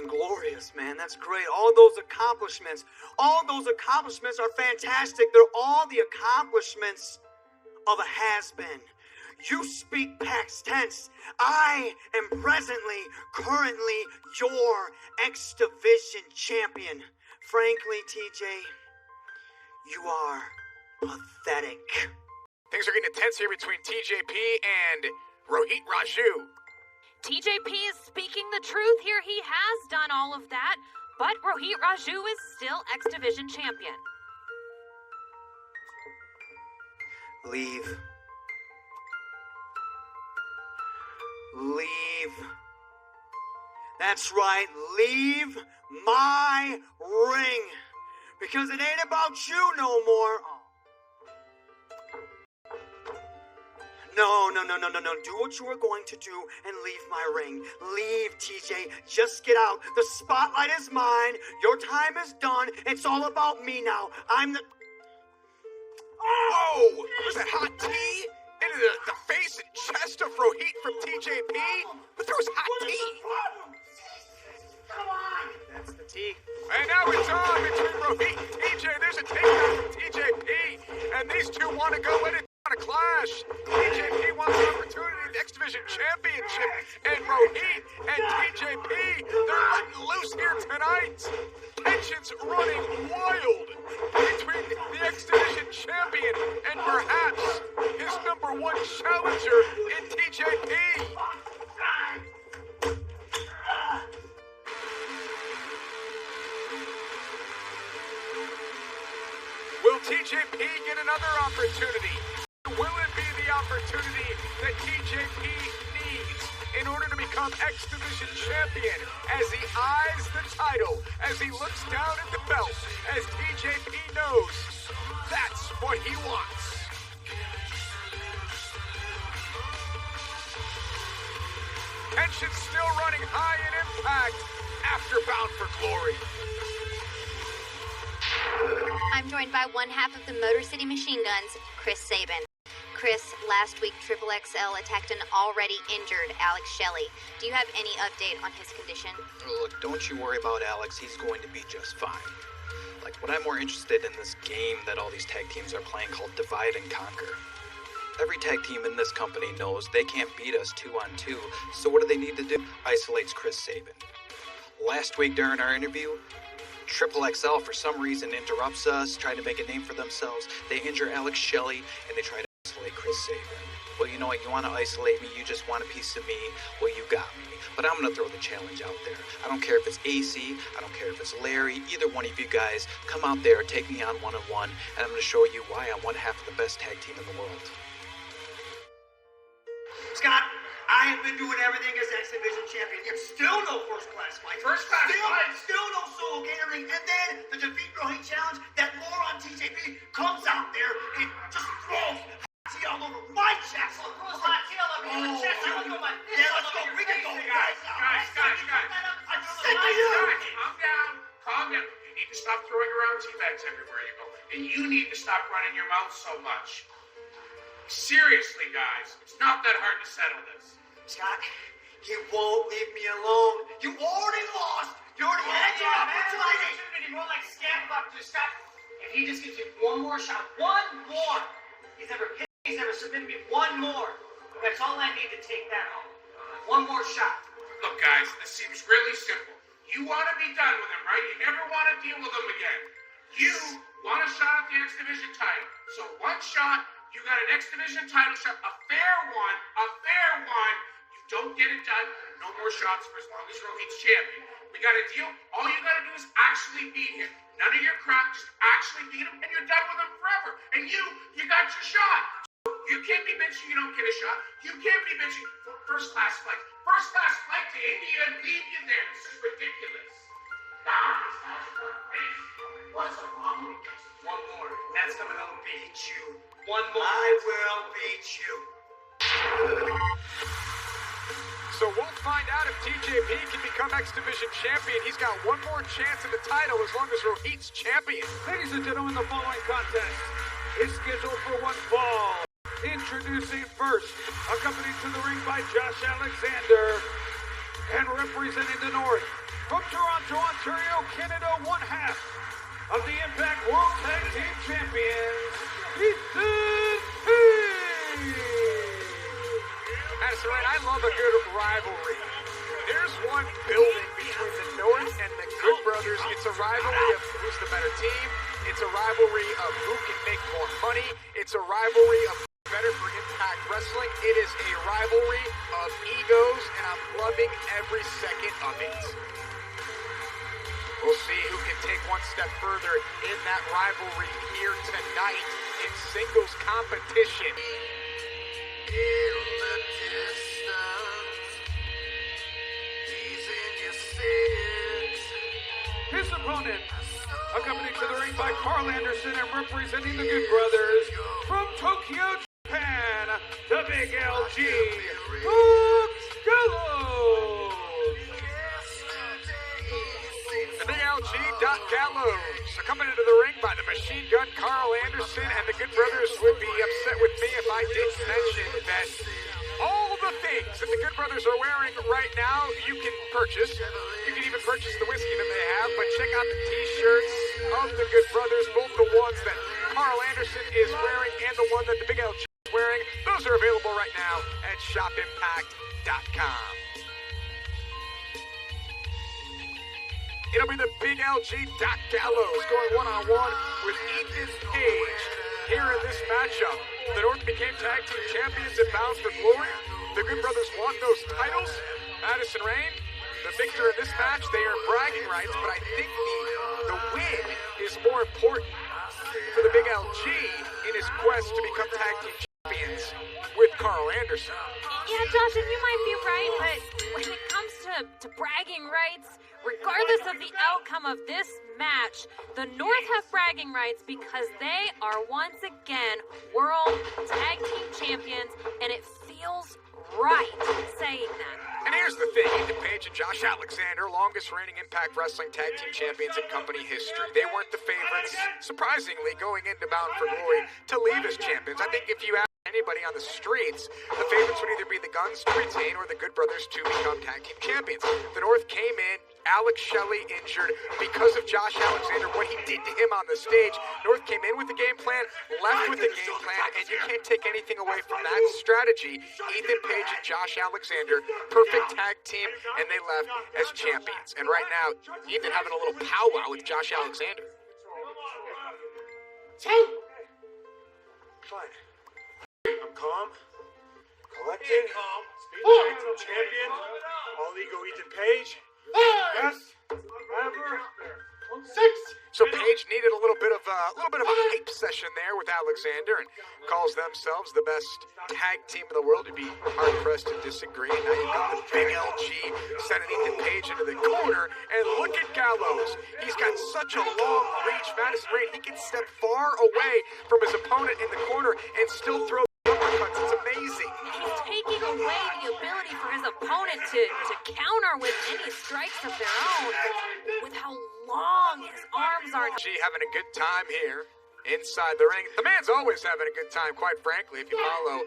Glorious, man. That's great. All those accomplishments are fantastic. They're all the accomplishments of a has-been. You speak past tense. I am currently your X Division champion. Frankly, TJ, you are pathetic. Things are getting intense here between TJP and Rohit Raju. TJP is speaking the truth here. He has done all of that, but Rohit Raju is still X Division champion. Leave. That's right, leave my ring. Because it ain't about you no more. No. Do what you are going to do and leave my ring. Leave, TJ. Just get out. The spotlight is mine. Your time is done. It's all about me now. I'm the... Oh! Was that hot tea into the face and chest of Rohit from TJP? Who throws hot tea? Come on! That's the tea. And now it's on between Rohit and TJ. There's a takedown from TJP. And these two want to go in it. A clash. TJP wants an opportunity at the X Division Championship, and Rohit and TJP, they're letting loose here tonight. Tensions running wild between the X Division Champion and perhaps his #1 challenger in TJP. Will TJP get another opportunity? Will it be the opportunity that TJP needs in order to become become X Division champion as he eyes the title, as he looks down at the belt, as TJP knows that's what he wants. Tension still running high in Impact after Bound for Glory. I'm joined by one half of the Motor City Machine Guns, Chris Sabin. Chris, last week Triple XL attacked an already injured Alex Shelley. Do you have any update on his condition? Look, don't you worry about Alex. He's going to be just fine. Like, what I'm more interested in this game that all these tag teams are playing called Divide and Conquer. Every tag team in this company knows they can't beat us 2-on-2, so what do they need to do? Isolates Chris Sabin. Last week during our interview, Triple XL for some reason interrupts us, trying to make a name for themselves. They injure Alex Shelley, and they try to isolate Chris Sabin. Well, you know what? You want to isolate me, you just want a piece of me. Well, you got me. But I'm going to throw the challenge out there. I don't care if it's AC, I don't care if it's Larry, either one of you guys, come out there, take me on one-on-one, and I'm going to show you why I'm one half of the best tag team in the world. Scott, I have been doing everything as X Division champion, yet still no first-class fight. First-class fight? Still no solo catering. And then the Defeat Rohit challenge, that moron TJP comes out there and just throws tea all over my chest. Throws hot tea all over your chest. I'm gonna throw my fist Yeah, all let's go. over your We can face. go. Guys, I'm sick of you. Calm down. You need to stop throwing around tea bags everywhere you go. And you need to stop running your mouth so much. Seriously, guys, it's not that hard to settle this. Scott, you won't leave me alone. You already lost. You already had your opportunity. More like scam about to Scott. If he just gives you one more shot, one more. He's never hit, he's never submitted me one more. That's all I need to take that home. One more shot. Look, guys, this seems really simple. You want to be done with him, right? You never want to deal with him again. You want a shot at the X Division title. So one shot, you got an X Division title shot, a fair one, You don't get it done, no more shots for as long as Rohit's champion. We got a deal. All you got to do is actually beat him. None of your crap, just actually beat him, and you're done with him forever. And you got your shot. You can't be bitching you don't get a shot. You can't be bitching for first-class flight. First-class flight to India and leave you there. This is ridiculous. What's wrong with you? One more. That's coming home and beat you. One more. I will beat you. So we'll find out if TJP can become X Division champion. He's got one more chance at the title as long as Rohit's champion. Ladies and gentlemen, the following contest is scheduled for one fall. Introducing first, accompanied to the ring by Josh Alexander, and representing the North, from Toronto, Ontario, Canada, one half of the Impact World Tag Team Champions, Ethan Page. Madison Ryan, I love a good rivalry. There's one building between the North and the Good Brothers. It's a rivalry of who's the better team. It's a rivalry of who can make more money. It's a rivalry of who's better for Impact Wrestling. It is a rivalry of egos, and I'm loving every second of it. We'll see who can take one step further in that rivalry here tonight in singles competition. In the distance, teasing your sins. His opponent, accompanied to the ring by Carl Anderson and representing the Good Brothers, from Tokyo, Japan, the Big LG, Luke Gallows. The Big LG Gallows, accompanied to the ring by the Machine Gun Carl Anderson, and the Good Brothers would be upset with me if I didn't mention that all the things that the Good Brothers are wearing right now, you can purchase. You can even purchase the whiskey that they have, but check out the t-shirts of the Good Brothers, both the ones that Carl Anderson is wearing and the one that the Big LG is wearing. Those are available right now at shopimpact.com. It'll be the Big LG Gallows going one-on-one with Ethan Page here in this matchup. The North became tag team champions at Bound for Glory. The Good Brothers won those titles. Madison Rayne, the victor in this match, they earn bragging rights, but I think the win is more important for the Big LG in his quest to become tag team champions with Carl Anderson. Yeah, Josh, and you might be right, but when it to bragging rights. Regardless of the outcome of this match, the North have bragging rights because they are once again World Tag Team Champions, and it feels right saying that. And here's the thing, Ethan Page and Josh Alexander, longest reigning Impact Wrestling Tag Team Champions in company history. They weren't the favorites, surprisingly, going into Bound for Glory to leave as champions. I think if you ask anybody on the streets, the favorites would either be the Guns to retain or the Good Brothers to become Tag Team Champions. The North came in, Alex Shelley injured because of Josh Alexander, what he did to him on the stage. North came in with the game plan, left with the game plan, and you can't take anything away from that strategy. Ethan Page and Josh Alexander, perfect tag team, and they left as champions. And right now, Ethan having a little powwow with Josh Alexander. Fine. I'm calm, collected, champion, all ego Ethan Page. Yes, ever. 6. So Page needed a little bit of a hype session there with Alexander, and calls themselves the best tag team in the world. You'd be hard pressed to disagree. And now you've got the big LG sending Ethan Page into the corner, and look at Gallows. He's got such a long reach. Madison Rayne, he can step far away from his opponent in the corner and still throw uppercuts. It's amazing. He's taking away the ability for his opponent to counter with any strikes of their own, with how long his arms are. She having a good time here inside the ring. The man's always having a good time, quite frankly, if you follow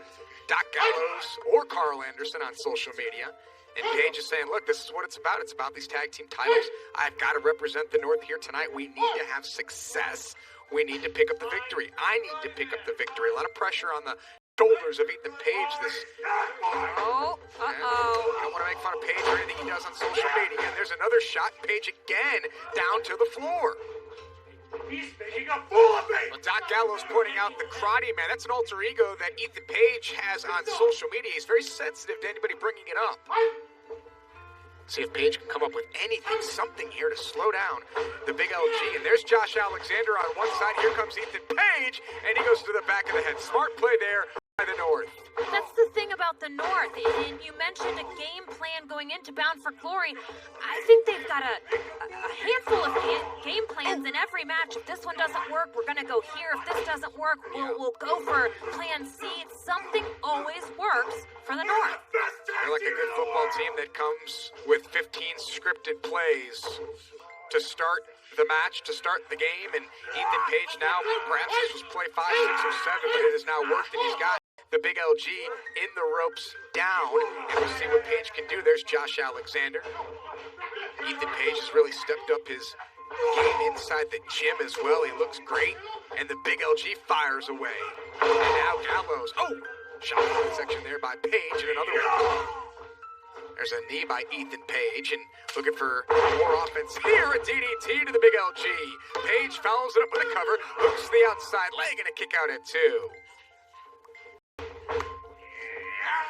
Doc Gallows or Carl Anderson on social media. And Paige is saying, look, this is what it's about. It's about these tag team titles. I've got to represent the North here tonight. We need to have success. We need to pick up the victory. I need to pick up the victory. A lot of pressure on the shoulders of Ethan Page. Oh, I don't want to make fun of Page or anything he does on social media. And there's another shot. Page again down to the floor. He's making a fool of me. Well, Doc Gallows pointing out the Karate Man. That's an alter ego that Ethan Page has on social media. He's very sensitive to anybody bringing it up. See if Page can come up with anything, something here to slow down the big LG. And there's Josh Alexander on one side. Here comes Ethan Page, and he goes to the back of the head. Smart play there by the North. That's the thing about the North, and you mentioned a game plan going into Bound for Glory. I think they've got a handful of game plans in every match. If this one doesn't work, we're going to go here. If this doesn't work, we'll go for plan C. Something always works for the North. They're like a good football team that comes with 15 scripted plays to start the match, to start the game. And Ethan Page now, perhaps this was play 5, 6, or 7, but it has now worked, and he's got the big LG in the ropes down. And we'll see what Page can do. There's Josh Alexander. Ethan Page has really stepped up his game inside the gym as well. He looks great. And the big LG fires away. And now Gallows. Oh! Shot section there by Page, and another one. There's a knee by Ethan Page, and looking for more offense here. A DDT to the big LG. Page follows it up with a cover, hooks to the outside leg, and a kick out at 2.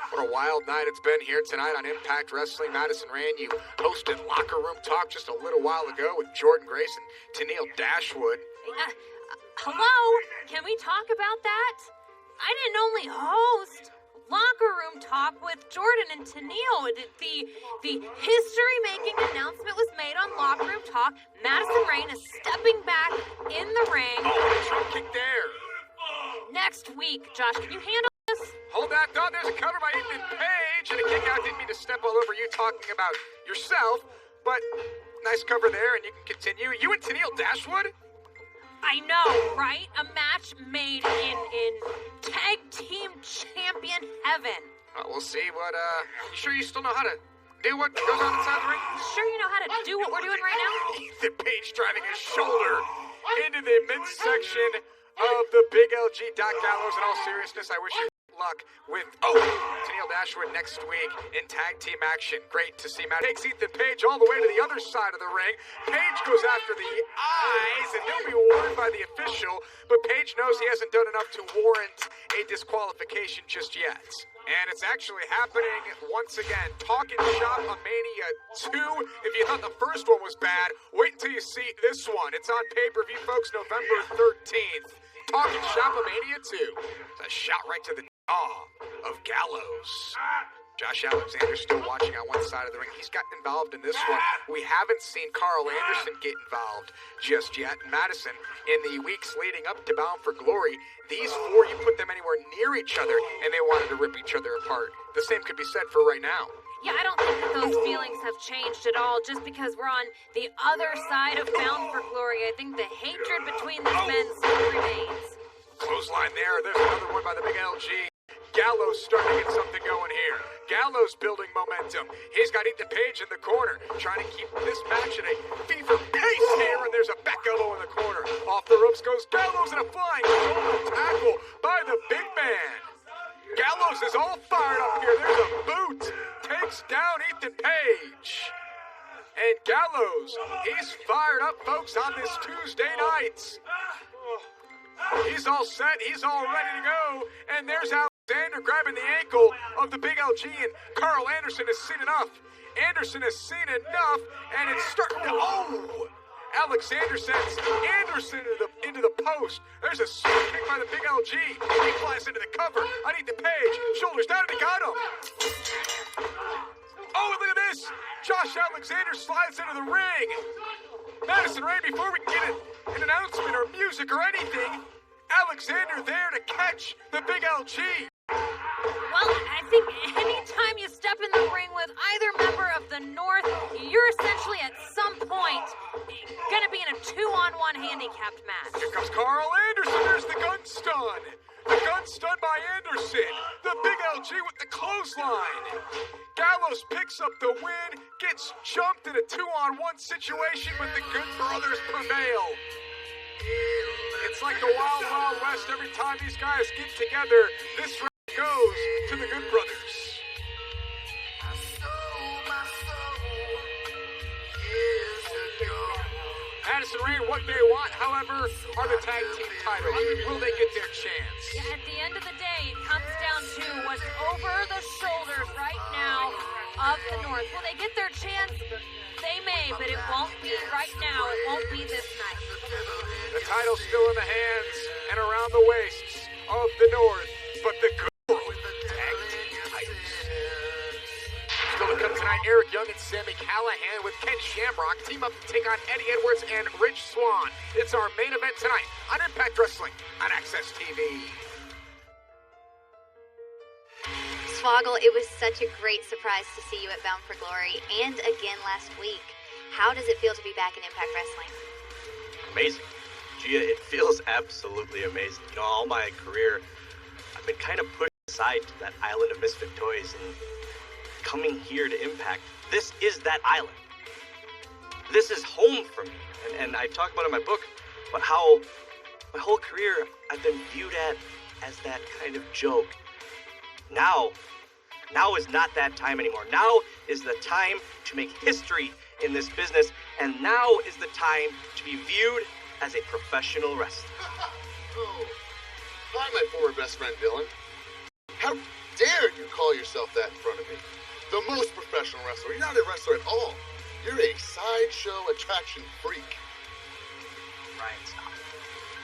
What a wild night it's been here tonight on Impact Wrestling. Madison Rayne, you hosted Locker Room Talk just a little while ago with Jordan Grace and Tennille Dashwood. Hello? Can we talk about that? I didn't only host Locker Room Talk with Jordan and Tennille. The history-making announcement was made on Locker Room Talk. Madison Rayne is stepping back in the ring. Oh, drop kick there. Next week, Josh, can you handle this? Hold that thought. There's a cover by Ethan Page, and a kick out. Didn't mean to step all over you talking about yourself, but nice cover there, and you can continue. You and Tennille Dashwood? I know, right? A match made in tag team champion heaven. We'll see what, you sure you still know how to do what goes on inside the ring? Sure you know how to do what we're doing right now? Ethan Page driving his shoulder into the midsection of the big LG. Doc Gallows, in all seriousness, I wish you luck with Tennille Dashwood next week in tag team action. Great to see Matt takes Ethan Page all the way to the other side of the ring. Page goes after the eyes, and he'll be warned by the official, but Page knows he hasn't done enough to warrant a disqualification just yet. And it's actually happening once again. Talking Shop Mania 2. If you thought the first one was bad, wait until you see this one. It's on pay-per-view, folks, November 13th. Talking Shop Mania 2. It's a shot right to the jaw of Gallows. Josh Alexander's still watching on one side of the ring. He's gotten involved in this one. We haven't seen Carl Anderson get involved just yet. Madison, in the weeks leading up to Bound for Glory, these four, you put them anywhere near each other, and they wanted to rip each other apart. The same could be said for right now. Yeah, I don't think that those feelings have changed at all just because we're on the other side of Bound for Glory. I think the hatred between these men still remains. Clothesline there. There's another one by the big LG. Gallows starting to get something going here. Gallows building momentum. He's got Ethan Page in the corner, trying to keep this match at a fever pace here, and there's a back elbow in the corner. Off the ropes goes Gallows and a flying shoulder tackle by the big man. Gallows is all fired up here. There's a boot. Takes down Ethan Page. And Gallows, he's fired up, folks, on this Tuesday night. He's all set. He's all ready to go. And there's Alexander grabbing the ankle of the big LG, and Carl Anderson has seen enough. Anderson has seen enough, and it's starting to... Oh! Alexander sends Anderson into the post. There's a super kick by the big LG. He flies into the cover. Underneath the Page. Shoulders down, and he got him. Oh, and look at this. Josh Alexander slides into the ring. Madison Ray, before we can get an announcement or music or anything, Alexander there to catch the big LG. Well, I think anytime you step in the ring with either member of the North, you're essentially at some point gonna be in a 2-on-1 handicapped match. Here comes Carl Anderson. There's the gun stun. The gun stun by Anderson. The big LG with the clothesline. Gallows picks up the win, gets jumped in a 2-on-1 situation, but the Good Brothers prevail. It's like the Wild Wild West. Every time these guys get together, this goes to the Good Brothers. Madison Rain, what they want, however, are the tag team titles. Will they get their chance? Yeah, at the end of the day, it comes down to what's over the shoulders right now of the North. Will they get their chance? They may, but it won't be right now. It won't be this night. The title's still in the hands and around the waists of the North, but the Good tag team titles. Still to come tonight, Eric Young and Sami Callihan with Ken Shamrock team up to take on Eddie Edwards and Rich Swann. It's our main event tonight on Impact Wrestling on Access TV. Swoggle, it was such a great surprise to see you at Bound for Glory and again last week. How does it feel to be back in Impact Wrestling? Amazing. Gia, it feels absolutely amazing. You know, all my career, I've been kind of pushed aside to that island of misfit toys, and coming here to Impact, this is that island. This is home for me. And I talk about in my book about how my whole career I've been viewed at as that kind of joke. Now is not that time anymore. Now is the time to make history in this business, and now is the time to be viewed as a professional wrestler. Oh, hi, my former best friend Dylan. How dare you call yourself that in front of me? The most professional wrestler. You're not a wrestler at all. You're a sideshow attraction freak. Ryan,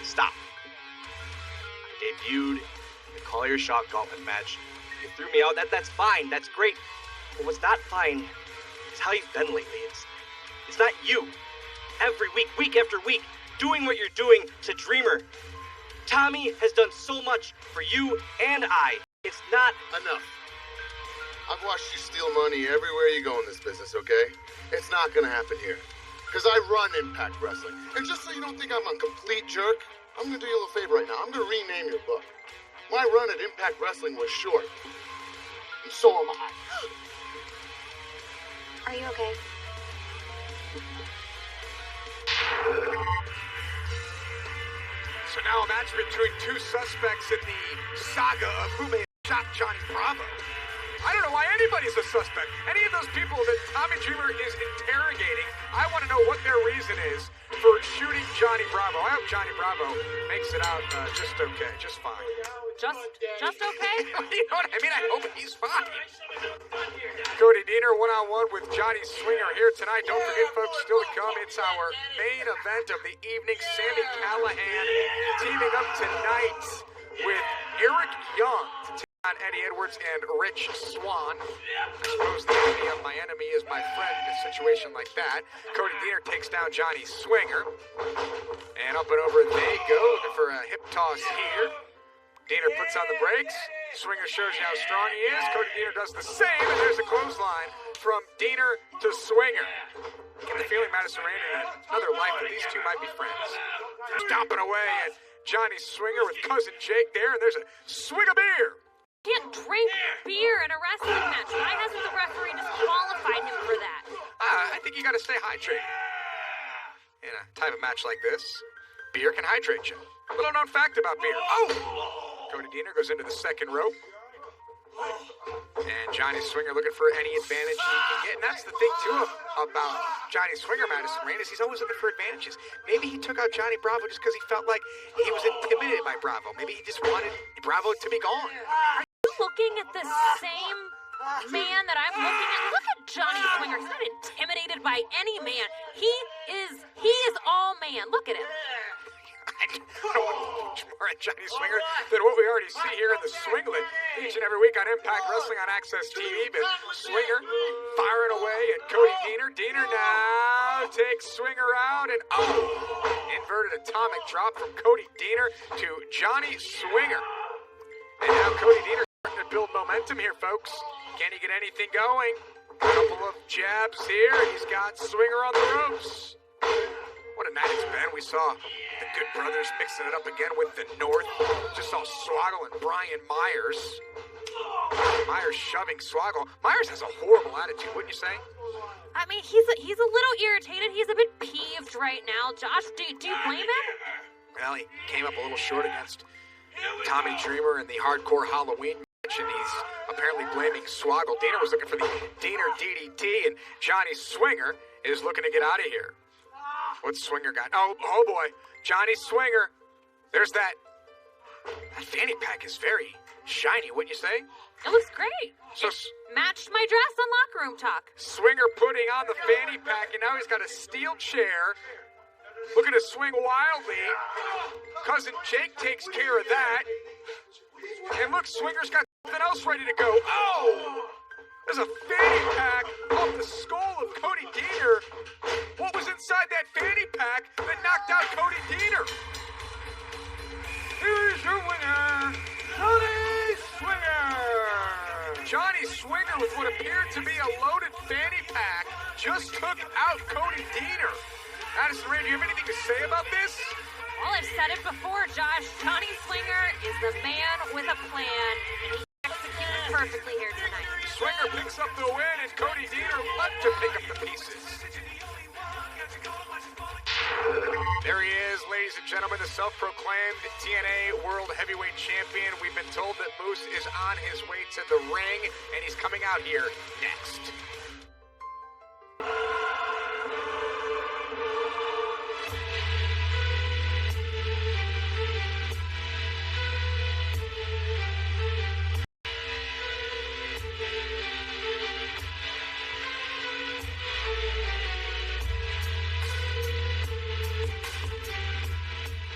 stop. I debuted in the Call Your Shot Gauntlet match. You threw me out. That's fine. That's great. But what's not fine is how you've been lately. It's not you. Every week after week, doing what you're doing to Dreamer. Tommy has done so much for you and I. It's not enough. I've watched you steal money everywhere you go in this business, okay? It's not gonna happen here. Because I run Impact Wrestling. And just so you don't think I'm a complete jerk, I'm gonna do you a little favor right now. I'm gonna rename your book. My run at Impact Wrestling was short. And so am I. Are you okay? So now a match between two suspects in the saga of who may have shot Johnny Bravo. I don't know why anybody's a suspect. Any of those people that Tommy Dreamer is interrogating, I want to know what their reason is for shooting Johnny Bravo. I hope Johnny Bravo makes it out just okay, just fine. Just okay? You know what I mean? I hope he's fine. Cody Deaner one-on-one with Johnny Swinger here tonight. Don't forget, folks, still to come, it's our main event of the evening. Sami Callihan teaming up tonight with Eric Young to take Eddie Edwards and Rich Swann. I suppose the enemy of my enemy is my friend in a situation like that. Cody Deaner takes down Johnny Swinger. And up and over they go, looking for a hip toss here. Deaner puts on the brakes. Swinger shows you how strong he is. Cody Deaner does the same, and there's a clothesline from Deaner to Swinger. Get the feeling Madison Rain in another life that these two might be friends. Stomping away at Johnny Swinger with cousin Jake there, and there's a swig of beer. Can't drink beer in a wrestling match. Why hasn't the referee disqualified him for that? I think you gotta stay hydrated. In a type of match like this, beer can hydrate you. A little known fact about beer. Oh! Cody Deaner goes into the second rope. And Johnny Swinger looking for any advantage he can get. And that's the thing, too, about Johnny Swinger, Madison Rain, is he's always looking for advantages. Maybe he took out Johnny Bravo just because he felt like he was intimidated by Bravo. Maybe he just wanted Bravo to be gone. Are you looking at the same man that I'm looking at? Look at Johnny Swinger. He's not intimidated by any man. He is all man. Look at him. I don't want much more at Johnny Swinger than what we already see here in the Swinglet each and every week on Impact Wrestling on Access TV. But Swinger firing away at Cody Deaner. Deaner now takes Swinger out, and inverted atomic drop from Cody Deaner to Johnny Swinger. And now Cody Deaner starting to build momentum here, folks. Can he get anything going? A couple of jabs here. He's got Swinger on the ropes. What a night it's been. We saw the Good Brothers mixing it up again with the North. Just saw Swoggle and Brian Myers. Myers shoving Swoggle. Myers has a horrible attitude, wouldn't you say? I mean, he's a little irritated. He's a bit peeved right now. Josh, do you blame him? Well, he came up a little short against Tommy Dreamer in the Hardcore Halloween match, and he's apparently blaming Swoggle. Deaner was looking for the Deaner DDT, and Johnny Swinger is looking to get out of here. What's Swinger got? Oh boy. Johnny Swinger. There's that. That fanny pack is very shiny, wouldn't you say? It looks great. So matched my dress on Locker Room Talk. Swinger putting on the fanny pack, and now he's got a steel chair. Looking to swing wildly. Cousin Jake takes care of that. And look, Swinger's got something else ready to go. Oh! There's a fanny pack off the skull of Cody Deaner. What was inside that fanny pack that knocked out Cody Deaner? Here's your winner, Johnny Swinger. Johnny Swinger, with what appeared to be a loaded fanny pack, just took out Cody Deaner. Madison Rain, do you have anything to say about this? Well, I've said it before, Josh. Johnny Swinger is the man with a plan, and he executed perfectly here tonight. Swinger picks up the win, and Cody Deaner left to pick up the pieces. There he is, ladies and gentlemen, the self-proclaimed TNA World Heavyweight Champion. We've been told that Moose is on his way to the ring, and he's coming out here next.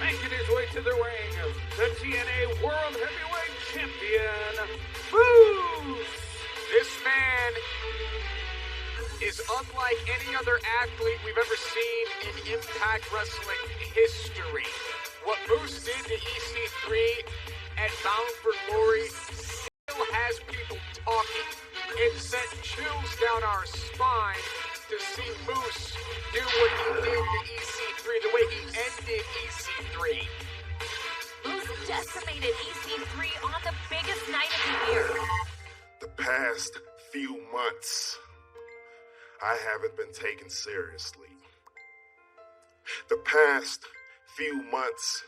Making his way to the ring, the TNA World Heavyweight Champion, Moose! This man is unlike any other athlete we've ever seen in Impact Wrestling history. What Moose did to EC3 at Bound for Glory still has people talking. It sent chills down our spine to see Moose do what he did to EC3, the way he ended EC3. Moose decimated EC3 on the biggest night of the year. The past few months, I haven't been taken seriously. The past few months,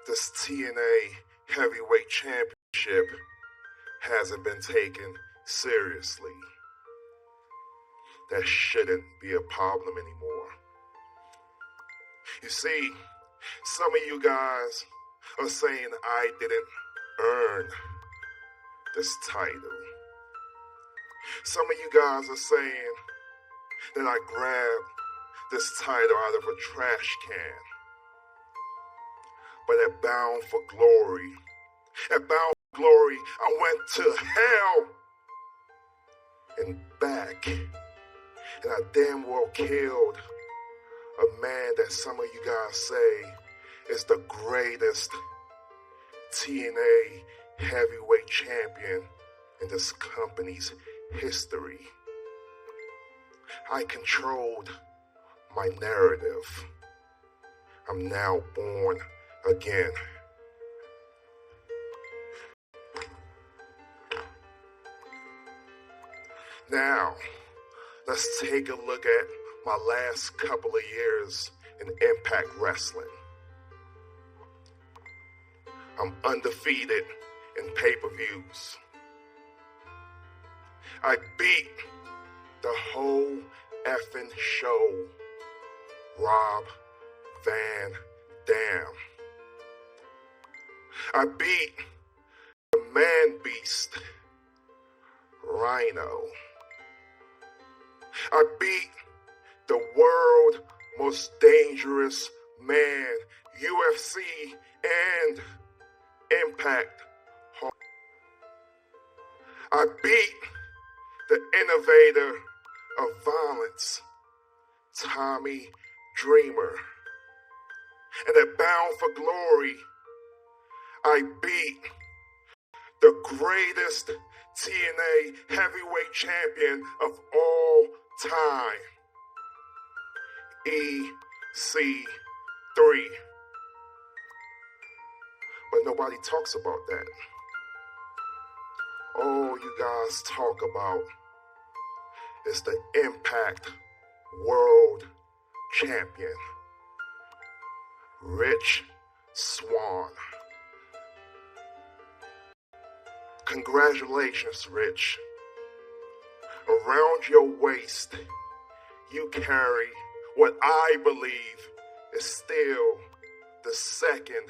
this TNA Heavyweight Championship hasn't been taken seriously. That shouldn't be a problem anymore. You see, some of you guys are saying I didn't earn this title. Some of you guys are saying that I grabbed this title out of a trash can. But at Bound for Glory, at Bound Glory, I went to hell and back. And I damn well killed a man that some of you guys say is the greatest TNA heavyweight champion in this company's history. I controlled my narrative. I'm now born again. Now, let's take a look at my last couple of years in Impact Wrestling. I'm undefeated in pay-per-views. I beat the whole effing show, Rob Van Dam. I beat the man beast, Rhino. I beat the world most dangerous man, UFC and Impact. I beat the innovator of violence, Tommy Dreamer. And at Bound for Glory, I beat the greatest TNA heavyweight champion of all time, EC3. But nobody talks about that. All you guys talk about is the Impact World Champion, Rich Swann. Congratulations, Rich. Around your waist, you carry what I believe is still the second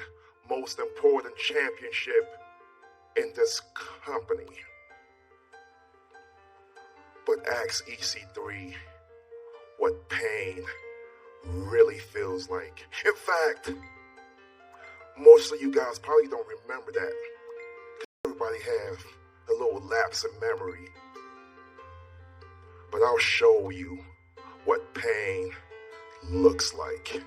most important championship in this company. But ask EC3 what pain really feels like. In fact, most of you guys probably don't remember that. Everybody have a little lapse in memory. But I'll show you what pain looks like.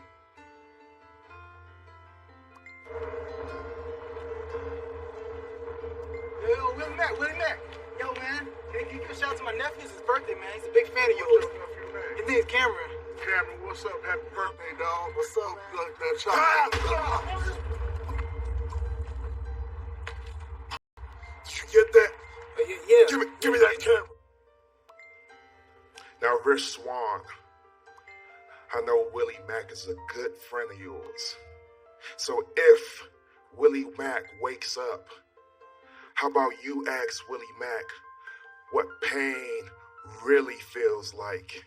Yo, Willie Mack. Yo, man, can you give a shout out to my nephew? It's his birthday, man. He's a big fan of yours. His name's Cameron. Cameron, what's up? Happy birthday, dog. What's up? Did you get that? Yeah. Give me that camera. Now, Rich Swann, I know Willie Mack is a good friend of yours. So if Willie Mack wakes up, how about you ask Willie Mack what pain really feels like?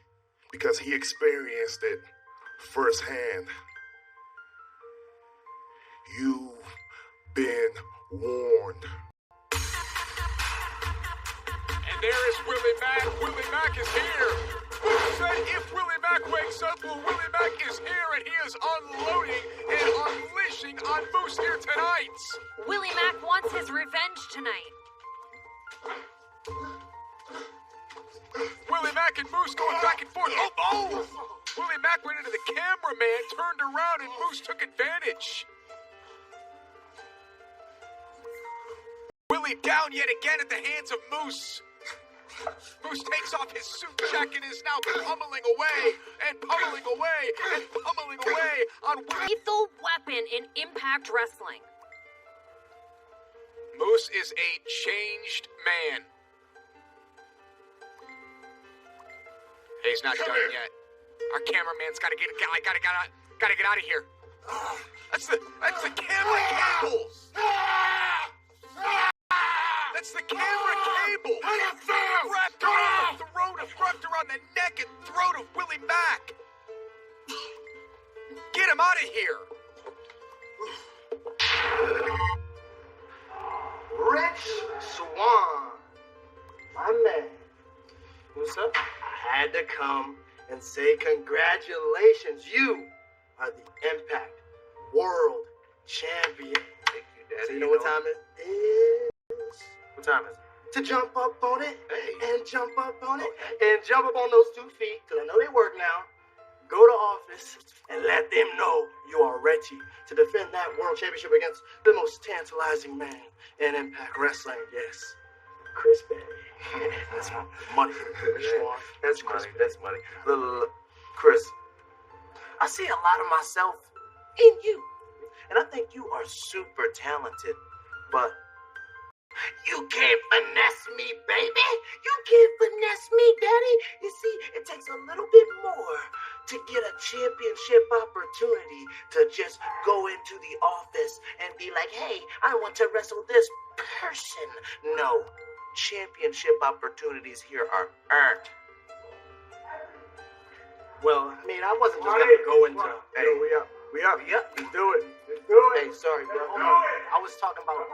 Because he experienced it firsthand. You've been warned. And there is Willie Mack. Willie Mack is here. Who said if Willie Mack wakes up, well, Willie Mack is here and he is unloading and unleashing on Moose here tonight. Willie Mack wants his revenge tonight. Willie Mack and Moose going back and forth. Oh! Willie Mack went into the cameraman, turned around, and Moose took advantage. Willie down yet again at the hands of Moose. Moose takes off his suit jacket and is now pummeling away and pummeling away and pummeling away on Willie. Lethal weapon in Impact Wrestling. Moose is a changed man. Hey, he's not done yet. Our cameraman's gotta get out of here. That's the camera cable. That's the camera cable. Wrapped around the throat, wrapped around the neck and throat of Willie Mack. Get him out of here. Rich Swann, my man. What's up? I had to come and say congratulations. You are the Impact World Champion. Thank you, Daddy. So you know what time it is? What time is it? To jump up on it, and jump up on it, and jump up on those 2 feet, because I know they work now. Go to office and let them know you are ready to defend that world championship against the most tantalizing man in Impact Wrestling. Yes, Chris Berry. That's money. That's money. That's money. Look, Chris, I see a lot of myself in you, and I think you are super talented, but you can't finesse me, baby. You can't finesse me, daddy. You see, it takes a little bit more to get a championship opportunity to just go into the office and be like, hey, I want to wrestle this person. No, championship opportunities here are earned. Well, I mean, I wasn't just gonna go into. Hey, we up. Let's do it. Hey, sorry, bro. I was talking about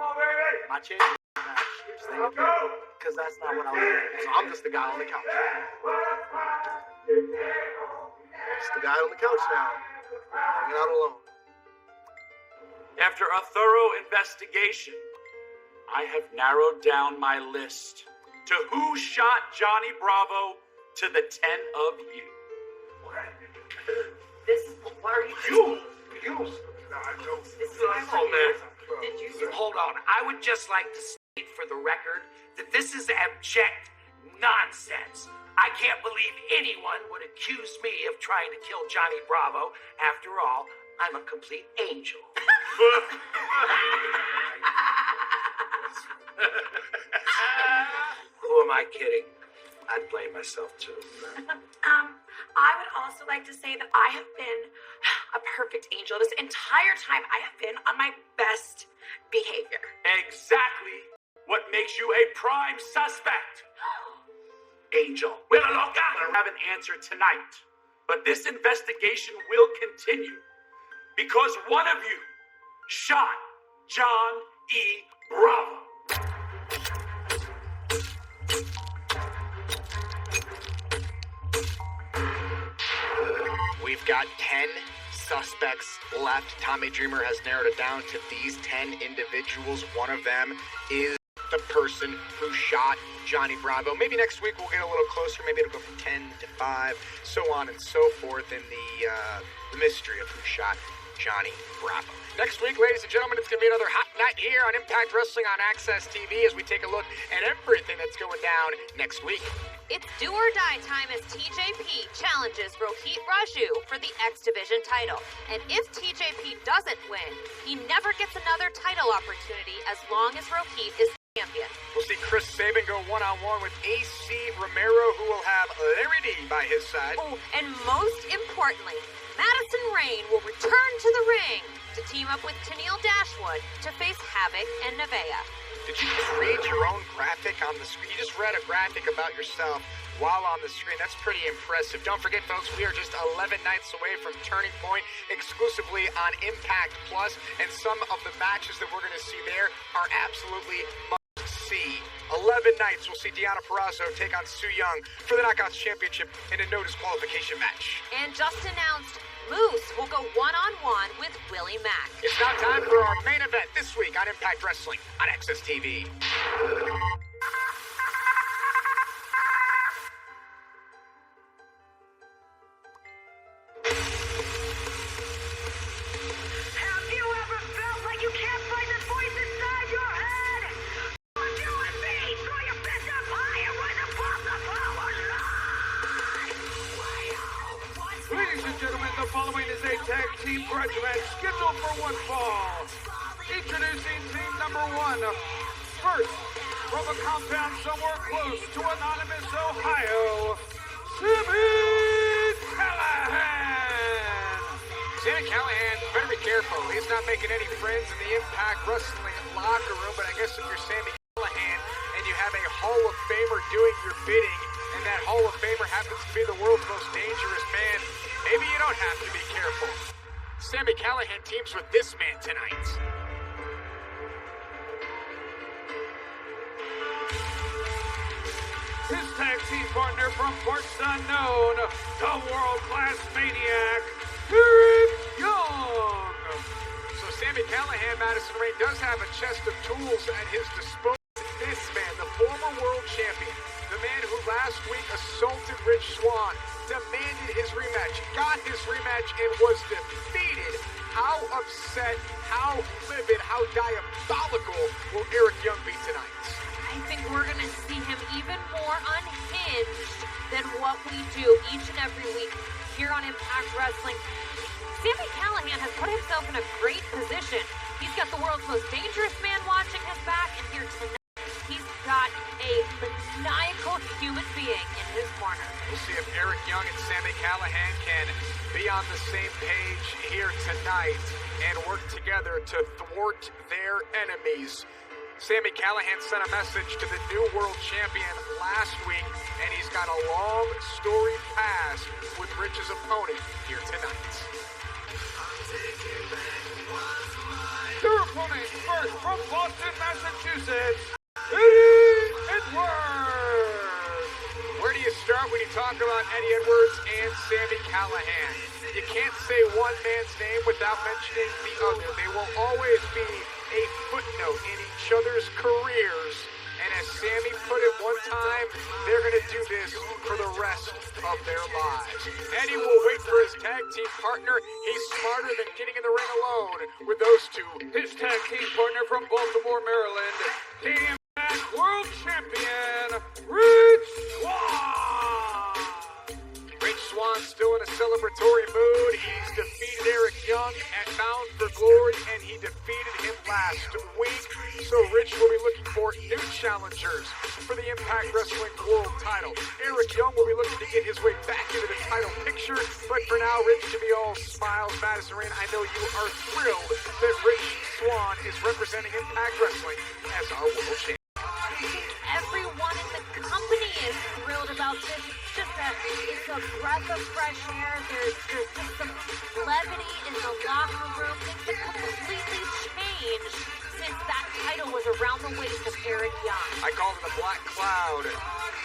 my championship match, because that's not what I was doing. So I'm just the guy on the couch. Just the guy on the couch now, hanging out alone. After a thorough investigation, I have narrowed down my list to who shot Johnny Bravo to the 10 of you. What are you doing? Oh, man. Hold on. I would just like to state for the record that this is abject nonsense. I can't believe anyone would accuse me of trying to kill Johnny Bravo. After all, I'm a complete angel. Who am I kidding? I'd blame myself too. I would also like to say that I have been a perfect angel. This entire time I have been on my best behavior. Exactly what makes you a prime suspect. Angel. Well, look, I don't have an answer tonight, but this investigation will continue because one of you shot John E. Bravo. We've got 10 suspects left. Tommy Dreamer has narrowed it down to these 10 individuals. One of them is the person who shot Johnny Bravo. Maybe next week we'll get a little closer. Maybe it'll go from 10 to 5, so on and so forth in the mystery of who shot Johnny Bravo. Next week, ladies and gentlemen, it's going to be another hot night here on Impact Wrestling on Access TV as we take a look at everything that's going down next week. It's do or die time as TJP challenges Rohit Raju for the X Division title. And if TJP doesn't win, he never gets another title opportunity as long as Rohit is champion. We'll see Chris Sabin go one-on-one with AC Romero, who will have Larry D by his side. Oh, and most importantly, Madison Rayne will return to the ring to team up with Tennille Dashwood to face Havoc and Nevaeh. Did you just read your own graphic on the screen? You just read a graphic about yourself while on the screen. That's pretty impressive. Don't forget, folks, we are just 11 nights away from Turning Point, exclusively on Impact Plus, and some of the matches that we're going to see there are absolutely must-see. 11 nights, we'll see Deonna Purrazzo take on Su Yung for the Knockouts Championship in a no disqualification match. And just announced, Moose will go one-on-one with Willie Mack. It's now time for our main event this week on Impact Wrestling on Access TV. Have you ever felt like you can't find the voice inside your head? You and me, throw your fist up high and rise above the power line. Ladies and gentlemen, the following is a tag team grudge match scheduled for one fall. Introducing team number 1. First, from a compound somewhere close to Anonymous, Ohio, Sammy Callahan. Sammy Callahan, better be careful. He's not making any friends in the Impact Wrestling locker room, but I guess if you're Sammy Callahan and you have a Hall of Famer doing your bidding, and that Hall of Famer happens to be the world's most dangerous man, maybe you don't have to be careful. Sammy Callahan teams with this man tonight. His tag team partner from parts unknown, the world-class maniac, Eric Young. So Sammy Callahan, Madison Rayne, does have a chest of tools at his disposal. This man was defeated. How upset, how livid, how diabolical will Eric Young be tonight? I think we're going to see him even more unhinged than what we do each and every week here on Impact Wrestling. Sami Callihan has put himself in a great position. He's got the world's most dangerous man watching his back, and here tonight, he's got a maniacal human being in his corner. We'll see if Eric Young and Sami Callihan can be on the same page here tonight and work together to thwart their enemies. Sami Callihan sent a message to the new world champion last week, and he's got a long storied past with Rich's opponent here tonight. Your opponent first from Boston, Massachusetts, Eddie Edwards. Where do you start when you talk about Eddie Edwards and Sami Callihan? You can't say one man's name without mentioning the other. They will always be a footnote in each other's careers. And as Sami put it one time, they're going to do this for the rest of their lives. Eddie will wait for his tag team partner. He's smarter than getting in the ring alone with those two. His tag team partner from Baltimore, Maryland, the Impact World Champion, Rich Swann. Rich Swann still in a celebratory mood. He's defeated Eric Young at Bound for Glory, and he defeated him last week. So Rich will be looking for new challengers for the Impact Wrestling World title. Eric Young will be looking to get his way back into the title picture, but for now, Rich can be all smiles. Madison Rain, I know you are thrilled that Rich Swann is representing Impact Wrestling as our world champion. Everyone in the company is thrilled about this. It's a breath of fresh air. There's just some levity in the locker room. Things have completely changed since that title was around the waist of Eric Young. I call it a black cloud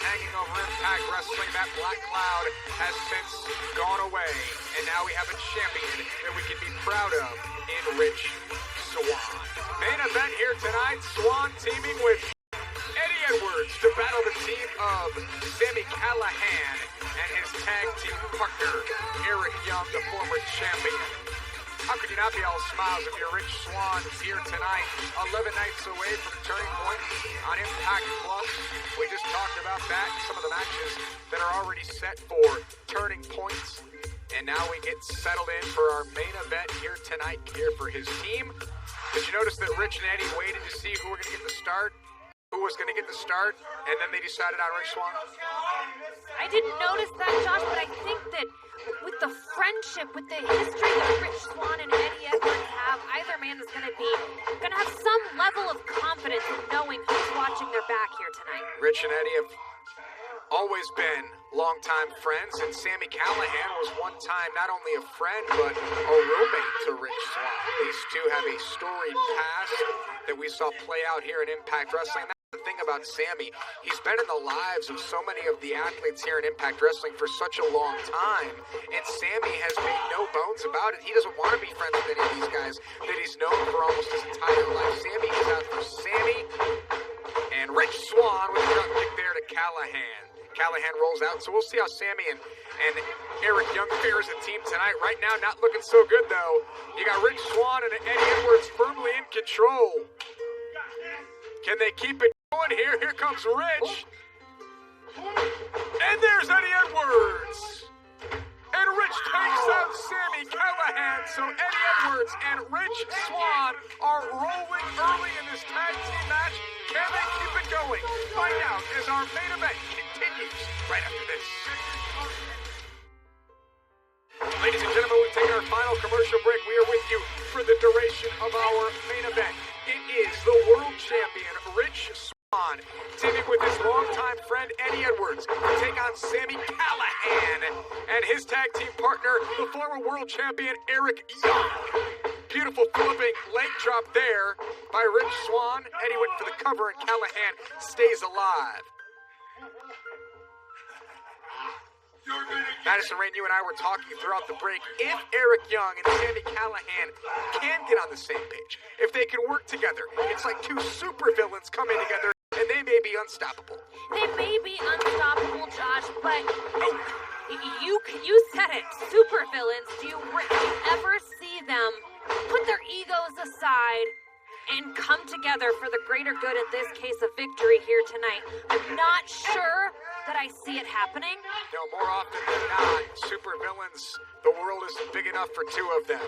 hanging over Impact Wrestling. That black cloud has since gone away, and now we have a champion that we can be proud of in Rich Swann. Main event here tonight, Swann teaming with Eddie Edwards to battle the team of Sami Callihan and his tag team partner, Eric Young, the former champion. How could you not be all smiles if you're Rich Swann here tonight, 11 nights away from Turning Point on Impact Plus? We just talked about that, some of the matches that are already set for Turning Points. And now we get settled in for our main event here tonight, here for his team. Did you notice that Rich and Eddie waited to see who were going to get the start? Who was going to get the start, and then they decided on Rich Swann? I didn't notice that, Josh, but I think that with the friendship, with the history that Rich Swann and Eddie Edwards have, either man is going to have some level of confidence in knowing who's watching their back here tonight. Rich and Eddie have always been longtime friends, and Sami Callihan was one time not only a friend, but a roommate to Rich Swann. These two have a storied past that we saw play out here in Impact Wrestling. The thing about Sami, he's been in the lives of so many of the athletes here in Impact Wrestling for such a long time, and Sami has made no bones about it. He doesn't want to be friends with any of these guys that he's known for almost his entire life. Sami is out for Sami, and Rich Swann with a drop kick there to Callihan. Callihan rolls out, so we'll see how Sami and Eric Young fare as a team tonight. Right now, not looking so good, though. You got Rich Swann and Eddie Edwards firmly in control. Can they keep it going here? Here comes Rich. And there's Eddie Edwards. And Rich takes out Sami Callihan. So Eddie Edwards and Rich Swann are rolling early in this tag team match. Can they keep it going? Find out as our main event continues right after this. Ladies and gentlemen, we've taken our final commercial break. We are with you for the duration of our main event. It is the world champion, Rich Swann, teaming with his longtime friend, Eddie Edwards, to take on Sami Callihan and his tag team partner, the former world champion, Eric Young. Beautiful flipping leg drop there by Rich Swann. Eddie went for the cover, and Callihan stays alive. Madison Rain, you and I were talking throughout the break. If Eric Young and Sami Callihan can get on the same page, if they can work together, it's like two supervillains coming together, and they may be unstoppable. They may be unstoppable, Josh, but You said it. Supervillains. Do you ever see them put their egos aside and come together for the greater good, in this case, a victory here tonight? I'm not sure that I see it happening. No, more often than not, supervillains, the world isn't big enough for two of them.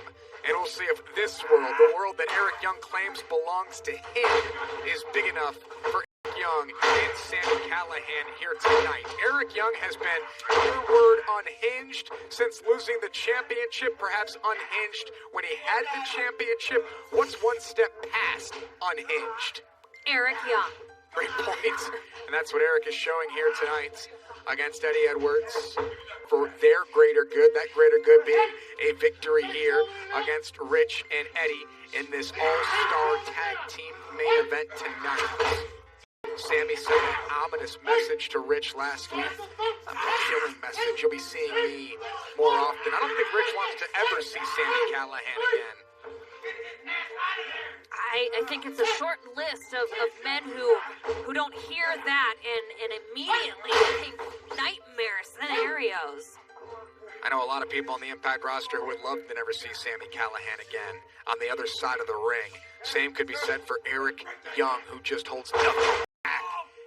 And we'll see if this world, the world that Eric Young claims belongs to him, is big enough for Eric Young and Sami Callihan here tonight. Eric Young has been, your word, unhinged since losing the championship, perhaps unhinged when he had the championship. What's one step past unhinged? Eric Young. Great point. And that's what Eric is showing here tonight against Eddie Edwards for their greater good. That greater good being a victory here against Rich and Eddie in this all-star tag team main event tonight. Sami sent an ominous message to Rich last week. A killing message. You'll be seeing me more often. I don't think Rich wants to ever see Sami Callihan again. I think it's a short list of men who don't hear that and immediately think nightmare scenarios. I know a lot of people on the Impact roster who would love to never see Sami Callihan again on the other side of the ring. Same could be said for Eric Young, who just holds nothing back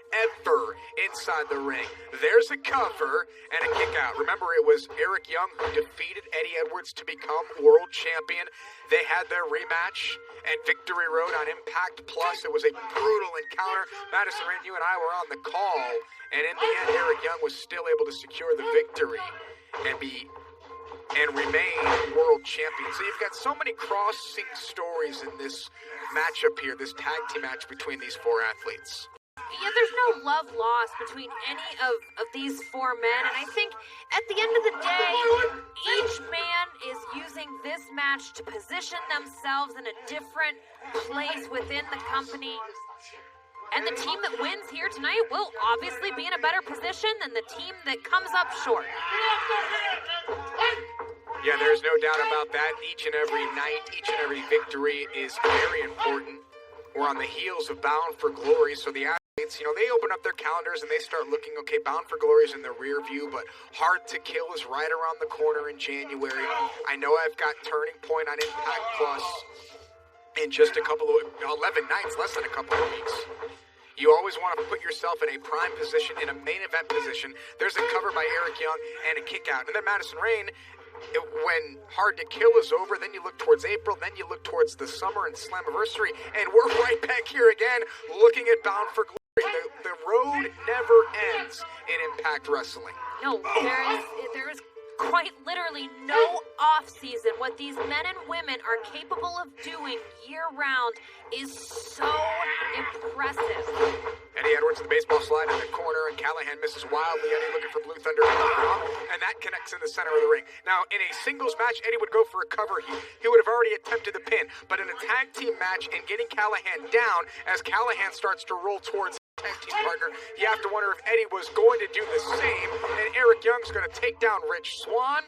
ever inside the ring. There's a cover and a kick out. Remember, it was Eric Young who defeated Eddie Edwards to become world champion. They had their rematch at Victory Road on Impact Plus. It was a brutal encounter. Madison Rain, you and I were on the call, and in the end, Eric Young was still able to secure the victory and remain world champion. So you've got so many crossing stories in this matchup here, this tag team match between these four athletes. Yeah, there's no love lost between any of these four men, and I think at the end of the day, each man is using this match to position themselves in a different place within the company. And the team that wins here tonight will obviously be in a better position than the team that comes up short. Yeah, there's no doubt about that. Each and every night, each and every victory is very important. We're on the heels of Bound for Glory, so the athletes, they open up their calendars and they start looking, okay, Bound for Glory is in the rear view, but Hard to Kill is right around the corner in January. I know I've got Turning Point on Impact Plus in just 11 nights, less than a couple of weeks. You always want to put yourself in a prime position, in a main event position. There's a cover by Eric Young and a kick out. And then Madison Rain, when Hard to Kill is over, then you look towards April, then you look towards the summer and Slammiversary, and we're right back here again looking at Bound for Glory. The road never ends in Impact Wrestling. No, there is quite literally no off-season. What these men and women are capable of doing year-round is so impressive. Eddie Edwards, the baseball slide in the corner, and Callihan misses wildly. Eddie looking for Blue Thunder, and that connects in the center of the ring. Now, in a singles match, Eddie would go for a cover. He would have already attempted the pin, but in a tag team match and getting Callihan down, as Callihan starts to roll towards tag team partner, you have to wonder if Eddie was going to do the same, and Eric Young's going to take down Rich Swann,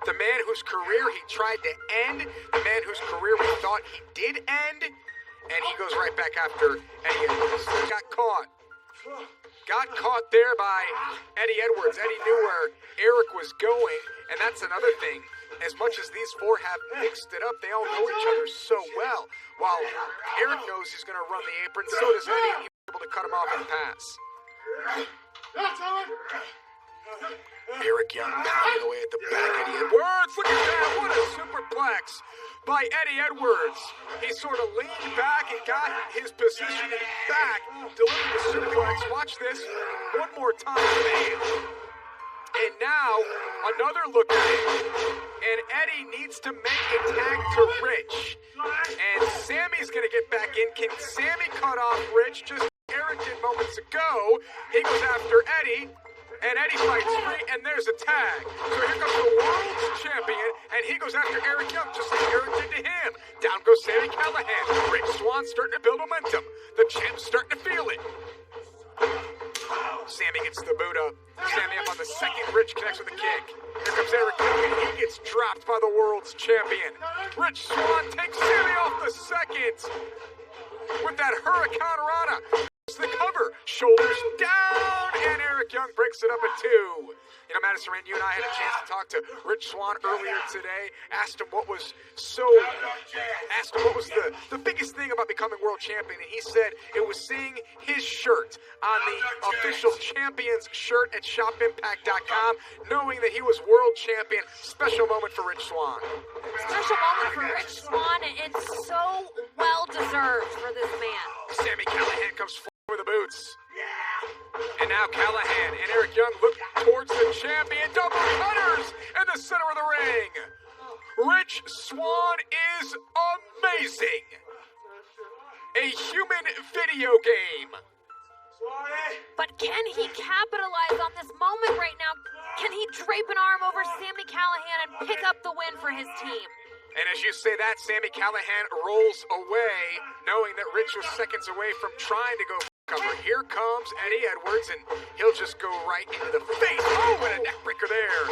the man whose career he tried to end, the man whose career we thought he did end, and he goes right back after Eddie Edwards. Got caught there by Eddie Edwards. Eddie knew where Eric was going, and that's another thing. As much as these four have mixed it up, they all know each other so well. While Eric knows he's going to run the apron, so does Eddie. He's able to cut him off and pass. Eric Young pounding away at the back. Eddie Edwards, look at that! What a superplex by Eddie Edwards. He sort of leaned back and got his position back, delivered the superplex. Watch this one more time. And now, another look at it. And Eddie needs to make a tag to Rich. And Sammy's going to get back in. Can Sammy cut off Rich? Just like Eric did moments ago. He goes after Eddie. And Eddie fights free, and there's a tag. So here comes the world's champion, and he goes after Eric Young, just like Eric did to him. Down goes Sami Callihan. Rich Swann's starting to build momentum. The champ's starting to feel it. Sami gets the boot up. Sami up on the second. Rich connects with a kick. Here comes Eric Young, and he gets dropped by the world's champion. Rich Swann takes Sami off the second with that Hurricane Rana. The cover, shoulders down, and Eric Young Young breaks it up in 2. You know, Madison Rain, you and I had a chance to talk to Rich Swann earlier today. Asked him what was the biggest thing about becoming world champion, and he said it was seeing his shirt on the official champions shirt at shopimpact.com, knowing that he was world champion. Special moment for Rich Swann. Special moment for Rich Swann, and it's so well deserved for this man. Sami Callihan comes forward with the boots. And now Callahan and Eric Young look towards the champion. Double cutters in the center of the ring. Rich Swann is amazing. A human video game. But can he capitalize on this moment right now? Can he drape an arm over Sami Callihan and pick up the win for his team? And as you say that, Sami Callihan rolls away, knowing that Rich was seconds away from trying to go cover. Here comes Eddie Edwards, and he'll just go right into the face. Oh, and a neckbreaker there.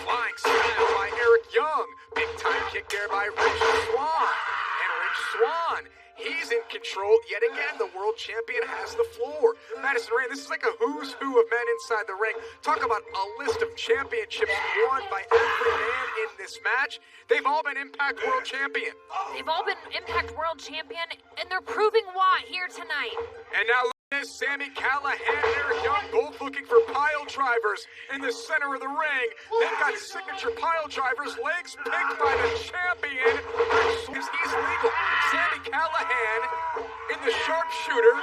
Flying style by Eric Young. Big time kick there by Rich Swann. And Rich Swann, he's in control. Yet again, the world champion has the floor. Madison Rain, this is like a who's who of men inside the ring. Talk about a list of championships won by every man in this match. They've all been Impact World Champion. They've all been Impact World Champion, and they're proving why here tonight. And now Sami Callihan and Eric Young both looking for pile drivers in the center of the ring. They've got signature pile drivers, legs picked by the champion. He's legal. Sami Callihan in the sharpshooter.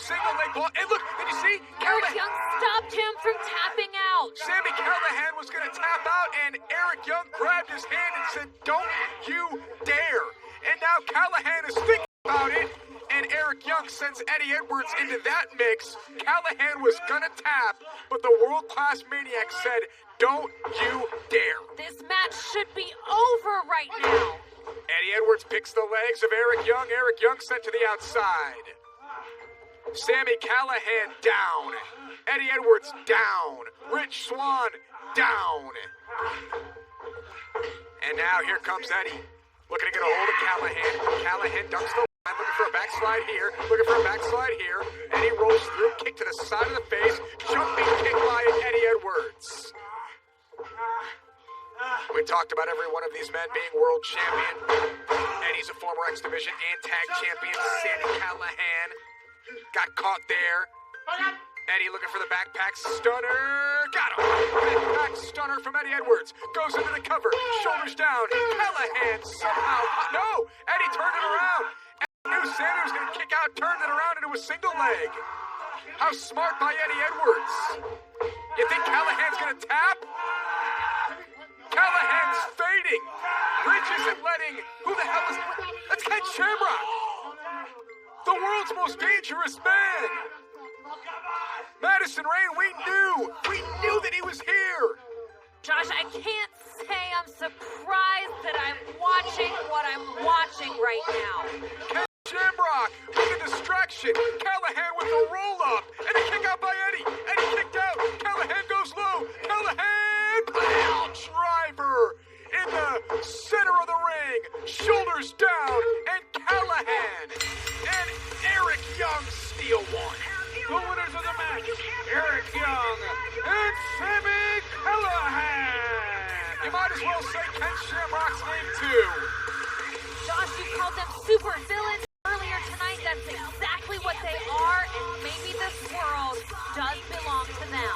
Single leg ball. And look, did you see? Eric Young stopped him from tapping out. Sami Callihan was going to tap out, and Eric Young grabbed his hand and said, "Don't you dare." And now Callihan is thinking about it, and Eric Young sends Eddie Edwards into that mix. Callihan was gonna tap, but the world-class maniac said, "Don't you dare." This match should be over right now. Eddie Edwards picks the legs of Eric Young. Eric Young sent to the outside. Sami Callihan down. Eddie Edwards down. Rich Swann down. And now here comes Eddie. Looking to get a hold of Callihan. Callihan dumps the line, looking for a backslide here. Looking for a backslide here. Eddie rolls through, kick to the side of the face. Jumping kick by Eddie Edwards. We talked about every one of these men being world champion. Eddie's a former X Division and tag champion. Sami Callihan got caught there. Eddie looking for the backpack stunner. Got him. Backpack stunner from Eddie Edwards. Goes into the cover. Shoulders down. Callihan somehow. No! Eddie turned it around. Eddie knew Sami was going to kick out, turned it around into a single leg. How smart by Eddie Edwards. You think Callahan's going to tap? Callahan's fading. Rich isn't letting. Who the hell is. That's Ken Shamrock. The world's most dangerous man. Madison Rain, we knew that he was here. Josh, I can't say I'm surprised that I'm watching what I'm watching right now. Ken Shamrock with a distraction. Callihan with a roll-up. And a kick out by Eddie. Eddie kicked out. Callahan goes low. Callahan, pile driver in the center of the ring. Shoulders down. And Callahan and Eric Young steal one. The winners of the match, Eric Young and Sami Callihan. You might as well say Ken Shamrock's name too. Josh, you called them super villains earlier tonight. That's exactly what they are, and maybe this world does belong to them.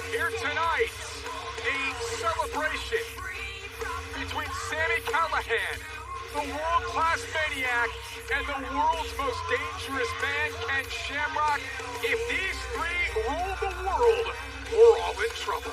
Here tonight, a celebration between Sami Callihan, the world-class maniac, and the world's most dangerous man, Ken Shamrock. If these three rule the world, we're all in trouble.